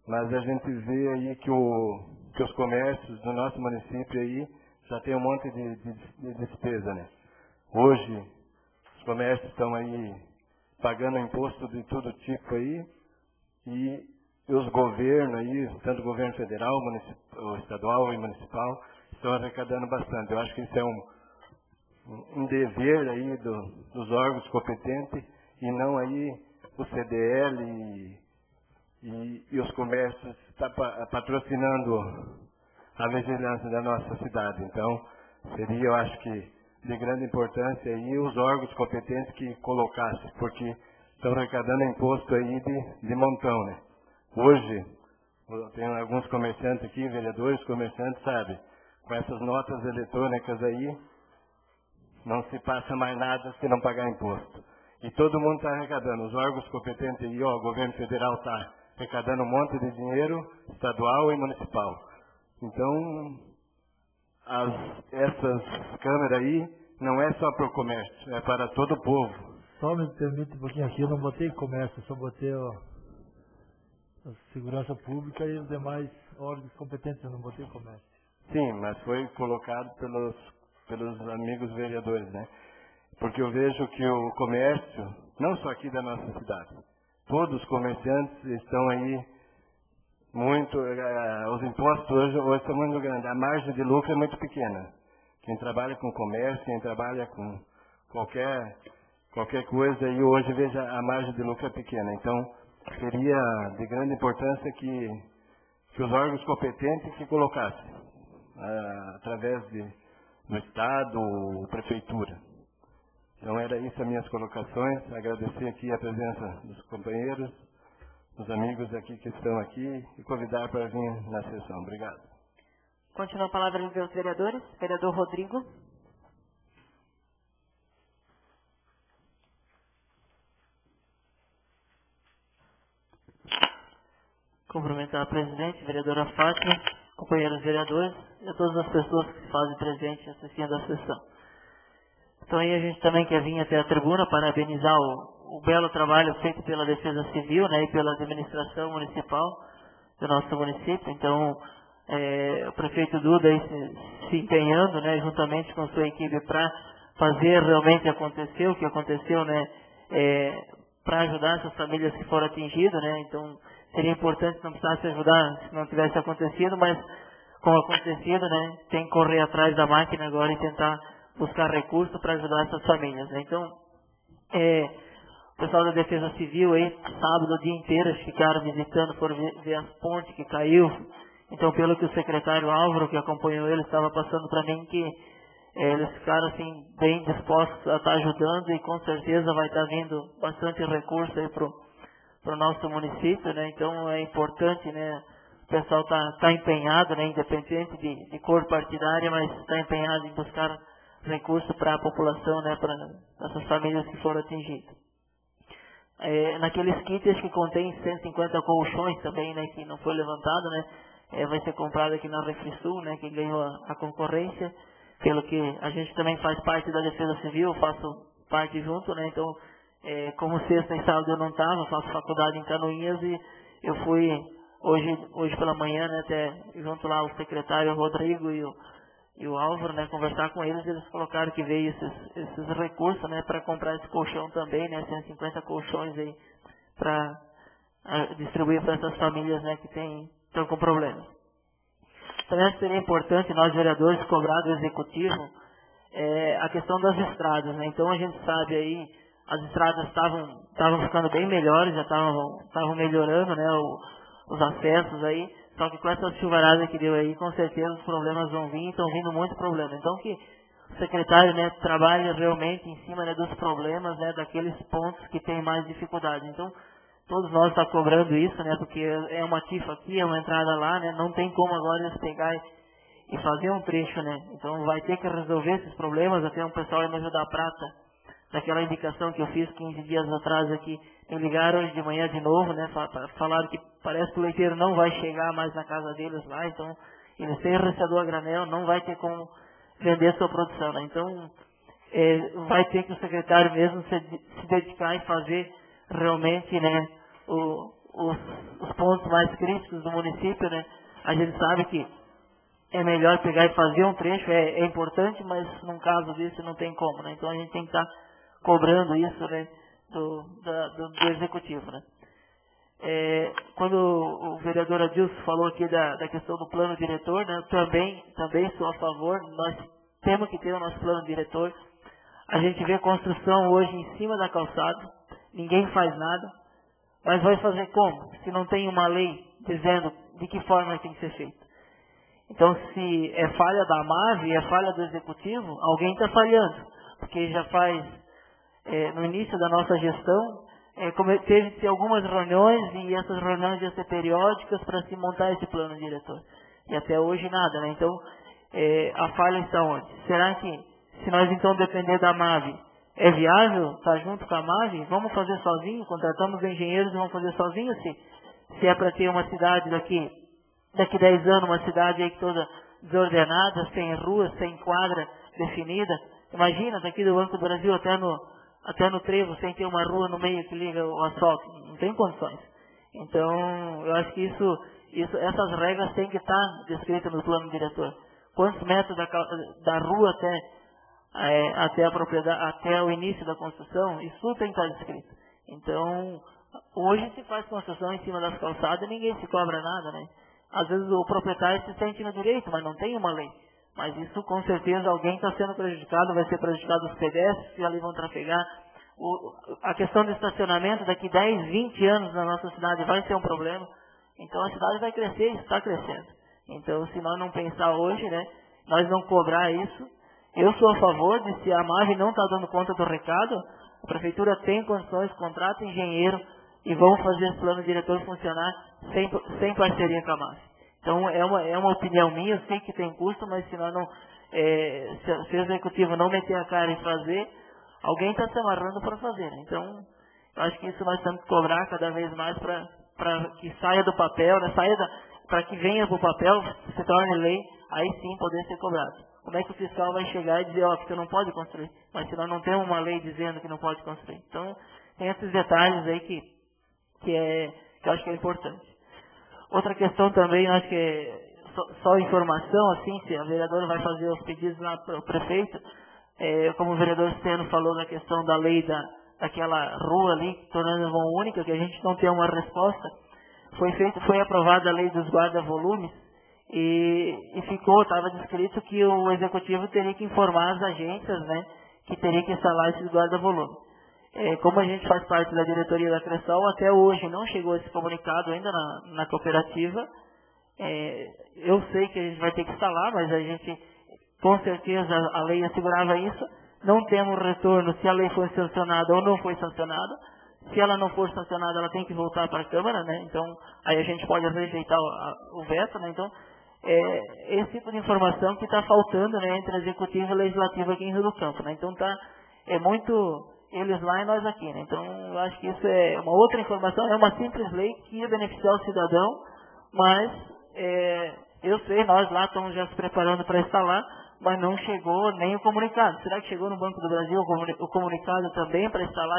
mas a gente vê aí que os comércios do nosso município aí já tem um monte de despesa, né? Hoje, os comércios estão aí pagando imposto de todo tipo aí, e os governos aí, tanto o governo federal, o estadual e municipal, estão arrecadando bastante. Eu acho que isso é um dever aí dos órgãos competentes e não aí o CDL e os comércios patrocinando a vigilância da nossa cidade. Então, seria, eu acho que, de grande importância aí os órgãos competentes que colocassem, porque estão arrecadando imposto aí de montão, né? Hoje, tem alguns comerciantes aqui, vereadores, comerciantes, sabe, com essas notas eletrônicas aí, não se passa mais nada se não pagar imposto. E todo mundo está arrecadando. Os órgãos competentes aí, ó, o governo federal está arrecadando um monte de dinheiro, estadual e municipal. Então, essas câmeras aí não é só para o comércio, é para todo o povo. Só me permite um pouquinho aqui, eu não botei comércio, só botei a segurança pública e os demais órgãos competentes, eu não botei comércio. Sim, mas foi colocado pelos amigos vereadores, né? Porque eu vejo que o comércio, não só aqui da nossa cidade, todos os comerciantes estão aí muito, os impostos hoje são muito grandes, a margem de lucro é muito pequena. Quem trabalha com comércio, quem trabalha com qualquer coisa, e hoje veja a margem de lucro é pequena. Então, seria de grande importância que os órgãos competentes que colocassem, através do Estado ou Prefeitura. Então, era isso as minhas colocações. Agradecer aqui a presença dos companheiros, dos amigos aqui que estão aqui e convidar para vir na sessão. Obrigado. Continua a palavra dos vereadores. Vereador Rodrigo. Cumprimentar a presidente, vereadora Fátima, companheiros vereadores e a todas as pessoas que se fazem presentes assistindo à sessão. Então aí a gente também quer vir até a tribuna parabenizar o belo trabalho feito pela Defesa Civil, né, e pela administração municipal do nosso município. Então, o prefeito Duda aí se empenhando, né, juntamente com sua equipe para fazer realmente acontecer o que aconteceu, né, para ajudar essas famílias que foram atingidas, né. Então, seria importante se não precisasse ajudar se não tivesse acontecido, mas como acontecido, né, tem que correr atrás da máquina agora e tentar buscar recursos para ajudar essas famílias, né. Então, o pessoal da Defesa Civil aí, sábado o dia inteiro, ficaram visitando, foram ver as pontes que caiu. Então, pelo que o secretário Álvaro, que acompanhou ele, estava passando para mim, que eles ficaram assim, bem dispostos a estar ajudando e com certeza vai estar vindo bastante recurso aí para o nosso município, né? Então, é importante, né? O pessoal está empenhado, né? Independente de cor partidária, mas está empenhado em buscar recursos para a população, né? Para essas famílias que foram atingidas. Naqueles kits que contém 150 colchões também, né, que não foi levantado, né, vai ser comprado aqui na Refrisul, né, que ganhou a concorrência, pelo que a gente também faz parte da Defesa Civil, eu faço parte junto, né, então, como sexta e sábado eu não estava, faço faculdade em Canoinhas e eu fui hoje pela manhã, né, até junto lá o secretário Rodrigo e o Álvaro, né, conversar com eles colocaram que veio esses recursos, né, para comprar esse colchão também, né, 150 colchões aí, para distribuir para essas famílias, né, que estão com problemas. Também acho que seria importante nós vereadores cobrar do executivo a questão das estradas, né, então a gente sabe aí, as estradas estavam ficando bem melhores, já estavam melhorando, né, os acessos aí. Só que com essa chuvarada que deu aí, com certeza os problemas vão vir, estão vindo muitos problemas. Então que o secretário, né, trabalhe realmente em cima, né, dos problemas, né, daqueles pontos que tem mais dificuldade. Então, todos nós estamos cobrando isso, né, porque é uma tifa aqui, é uma entrada lá, né, não tem como agora eles pegar e fazer um trecho, né. Então vai ter que resolver esses problemas, até um pessoal aí no Rio da Prata, daquela indicação que eu fiz 15 dias atrás aqui, me ligaram hoje de manhã de novo, né, falaram que parece que o leiteiro não vai chegar mais na casa deles lá, então ele sem receador a granel, não vai ter como vender sua produção, né, então vai ter que o secretário mesmo se dedicar e fazer realmente, né, os pontos mais críticos do município, né, a gente sabe que é melhor pegar e fazer um trecho, é importante, mas num caso desse não tem como, né, então a gente tem que estar cobrando isso, né, do executivo, né. Quando o vereador Adilson falou aqui da questão do plano diretor, né, também sou a favor. Nós temos que ter o nosso plano diretor. A gente vê construção hoje em cima da calçada, ninguém faz nada, mas vai fazer como? Se não tem uma lei dizendo de que forma tem que ser feito. Então, se é falha da AMAV, é falha do Executivo, alguém está falhando, porque já faz, no início da nossa gestão, teve que ter algumas reuniões, e essas reuniões iam ser periódicas para se montar esse plano diretor. E até hoje nada, né? Então, a falha está onde? Será que, se nós então depender da AMAV, é viável estar junto com a AMAV? Vamos fazer sozinho? Contratamos engenheiros e vamos fazer sozinho? Se é para ter uma cidade daqui 10 anos, uma cidade aí toda desordenada, sem ruas, sem quadra definida. Imagina, daqui do Banco do Brasil até no trevo, sem ter uma rua no meio que liga o asfalto. Não tem condições. Então, eu acho que essas regras têm que estar descritas no plano diretor. Quantos metros da rua até a propriedade, até o início da construção, isso tudo tem que estar descrito. Então, hoje se faz construção em cima das calçadas e ninguém se cobra nada, né? Às vezes o proprietário se sente no direito, mas não tem uma lei. Mas isso, com certeza, alguém está sendo prejudicado, vai ser prejudicado os pedestres que ali vão trafegar. A questão do estacionamento, daqui 10, 20 anos na nossa cidade vai ser um problema. Então a cidade vai crescer e está crescendo. Então, se nós não pensar hoje, né, nós não cobrar isso, eu sou a favor de, se a AMAV não está dando conta do recado, a prefeitura tem condições, contrata engenheiro e vamos fazer esse plano diretor funcionar sem parceria com a AMAV. Então, é uma opinião minha, eu sei que tem custo, mas se nós não, se o executivo não meter a cara e fazer, alguém está se amarrando para fazer. Então, eu acho que isso nós temos que cobrar cada vez mais para que saia do papel, né, para que venha para o papel, se torne lei, aí sim poder ser cobrado. Como é que o fiscal vai chegar e dizer, que você não pode construir, mas se nós não temos uma lei dizendo que não pode construir. Então, tem esses detalhes aí que eu acho que é importante. Outra questão também, eu acho que é só informação, assim, se a vereadora vai fazer os pedidos lá para o prefeito, como o vereador Steno falou da questão da lei daquela rua ali, tornando mão única, que a gente não tem uma resposta, foi aprovada a lei dos guarda-volumes, e estava descrito que o executivo teria que informar as agências, né, que teria que instalar esses guarda-volumes. Como a gente faz parte da diretoria da Cressol, até hoje não chegou esse comunicado ainda na cooperativa. Eu sei que a gente vai ter que instalar, mas a gente, com certeza, a lei assegurava isso. Não temos retorno se a lei foi sancionada ou não foi sancionada. Se ela não for sancionada, ela tem que voltar para a Câmara, né? Então, aí a gente pode rejeitar o veto, né? Então, esse tipo de informação que está faltando, né, entre executivo e legislativo aqui em Rio do Campo, né? Então, é muito eles lá e nós aqui, né? Então, eu acho que isso é uma outra informação, é uma simples lei que ia beneficiar o cidadão, mas eu sei, nós lá estamos já se preparando para instalar, mas não chegou nem o comunicado. Será que chegou no Banco do Brasil o comunicado também para instalar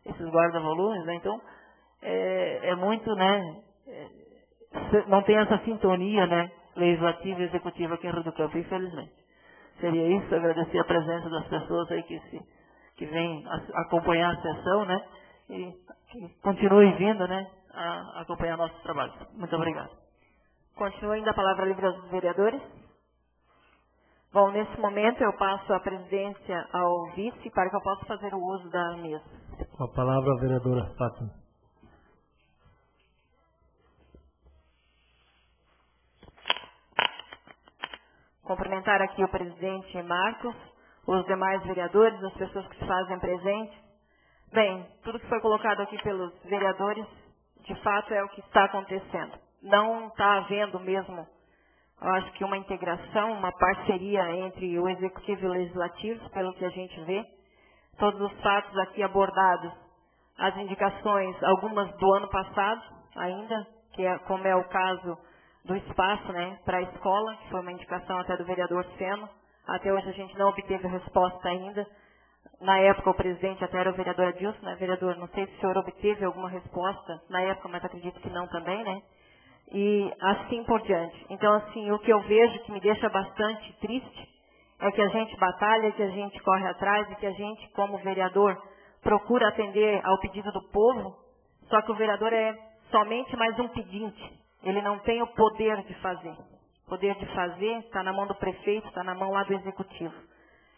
esses guarda-volumes, né? Então, é muito, né, não tem essa sintonia, né, legislativa e executiva aqui em Rio do Campo, infelizmente. Seria isso, agradecer a presença das pessoas aí que vêm acompanhar a sessão, né, e que continuem vindo, né, a acompanhar nossos trabalhos. Muito obrigado. Continua ainda a palavra livre aos vereadores. Bom, nesse momento eu passo a presidência ao vice para que eu possa fazer o uso da mesa. Com a palavra a vereadora Fátima. Cumprimentar aqui o presidente Marcos, os demais vereadores, as pessoas que se fazem presentes. Bem, tudo que foi colocado aqui pelos vereadores, de fato é o que está acontecendo. Não está havendo mesmo, eu acho que uma integração, uma parceria entre o Executivo e o Legislativo, pelo que a gente vê. Todos os fatos aqui abordados, as indicações, algumas do ano passado ainda, como é o caso do espaço, né, para a escola, que foi uma indicação até do vereador Seno. Até hoje a gente não obteve resposta ainda. Na época o presidente até era o vereador Adilson, né, vereador? Não sei se o senhor obteve alguma resposta na época, mas acredito que não também, né? E assim por diante. Então, assim, o que eu vejo que me deixa bastante triste é que a gente batalha, que a gente corre atrás e que a gente, como vereador, procura atender ao pedido do povo, só que o vereador é somente mais um pedinte. Ele não tem o poder de fazer. O poder de fazer está na mão do prefeito, está na mão lá do executivo.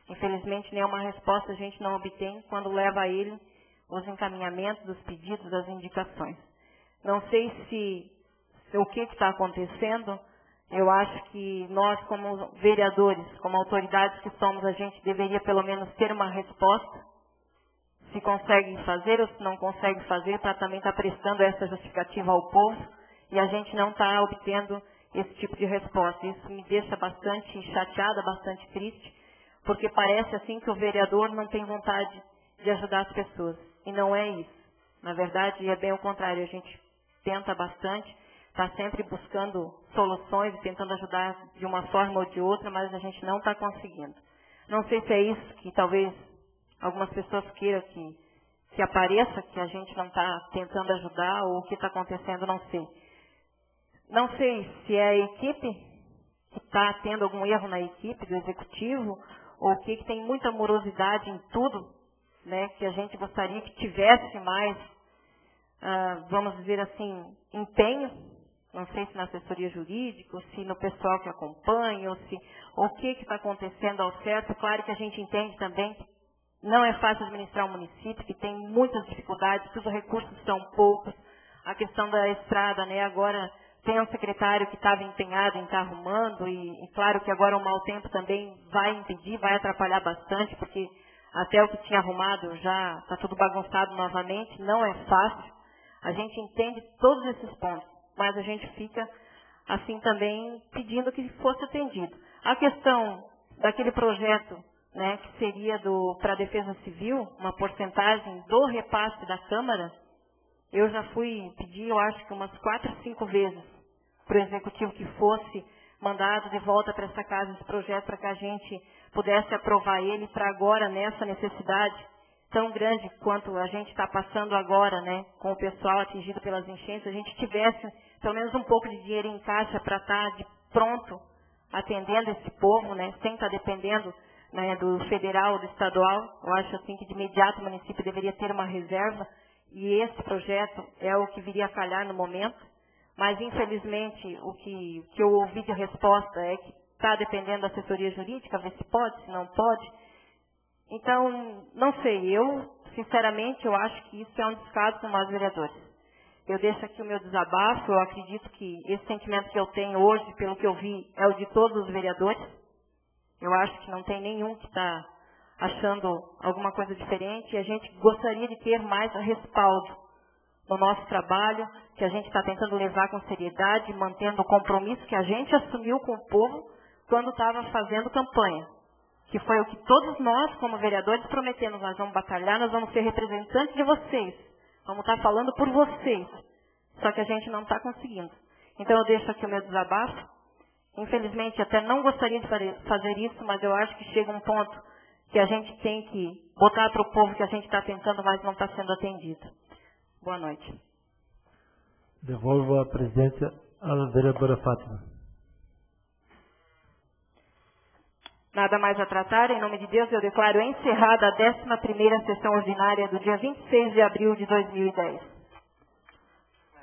Infelizmente, nenhuma resposta a gente não obtém quando leva a ele os encaminhamentos, os pedidos, as indicações. Não sei se o que está acontecendo. Eu acho que nós, como vereadores, como autoridades que somos, a gente deveria pelo menos ter uma resposta. Se consegue fazer ou se não consegue fazer, para também estar prestando essa justificativa ao povo. E a gente não está obtendo esse tipo de resposta. Isso me deixa bastante chateada, bastante triste, porque parece assim que o vereador não tem vontade de ajudar as pessoas. E não é isso. Na verdade, é bem o contrário. A gente tenta bastante, está sempre buscando soluções e tentando ajudar de uma forma ou de outra, mas a gente não está conseguindo. Não sei se é isso que talvez algumas pessoas queiram que apareça, que a gente não está tentando ajudar, ou o que está acontecendo, não sei. Não sei se é a equipe que está tendo algum erro na equipe do executivo, ou o que tem muita morosidade em tudo, né, que a gente gostaria que tivesse mais, vamos dizer assim, empenho. Não sei se na assessoria jurídica, ou se no pessoal que acompanha, ou o que está acontecendo ao certo. Claro que a gente entende também que não é fácil administrar um município, que tem muitas dificuldades, que os recursos são poucos. A questão da estrada, né, agora tem um secretário que estava empenhado em estar arrumando, e claro que agora o mau tempo também vai impedir, vai atrapalhar bastante, porque até o que tinha arrumado já está tudo bagunçado novamente, não é fácil. A gente entende todos esses pontos, mas a gente fica assim também pedindo que fosse atendido. A questão daquele projeto, né, que seria para a Defesa Civil, uma porcentagem do repasse da Câmara, eu já fui pedir, eu acho que umas 4, 5 vezes para o Executivo que fosse mandado de volta para essa casa esse projeto, para que a gente pudesse aprovar ele para agora, nessa necessidade tão grande quanto a gente está passando agora, né, com o pessoal atingido pelas enchentes, a gente tivesse pelo menos um pouco de dinheiro em caixa para estar de pronto atendendo esse povo, né, sem estar dependendo, né, do federal ou do estadual. Eu acho assim que de imediato o município deveria ter uma reserva, e esse projeto é o que viria a calhar no momento. Mas, infelizmente, o que eu ouvi de resposta é que está dependendo da assessoria jurídica, ver se pode, se não pode. Então, não sei, eu, sinceramente, eu acho que isso é um descaso com nós vereadores. Eu deixo aqui o meu desabafo, eu acredito que esse sentimento que eu tenho hoje, pelo que eu vi, é o de todos os vereadores. Eu acho que não tem nenhum que está achando alguma coisa diferente, e a gente gostaria de ter mais respaldo no nosso trabalho, que a gente está tentando levar com seriedade, mantendo o compromisso que a gente assumiu com o povo quando estava fazendo campanha. Que foi o que todos nós, como vereadores, prometemos. Nós vamos batalhar, nós vamos ser representantes de vocês. Vamos estar falando por vocês. Só que a gente não está conseguindo. Então eu deixo aqui o meu desabafo. Infelizmente, até não gostaria de fazer isso, mas eu acho que chega um ponto que a gente tem que botar para o povo que a gente está tentando, mas não está sendo atendido. Boa noite. Devolvo a presidência à vereadora Fátima. Nada mais a tratar. Em nome de Deus, eu declaro encerrada a 11ª sessão ordinária do dia 26 de abril de 2010.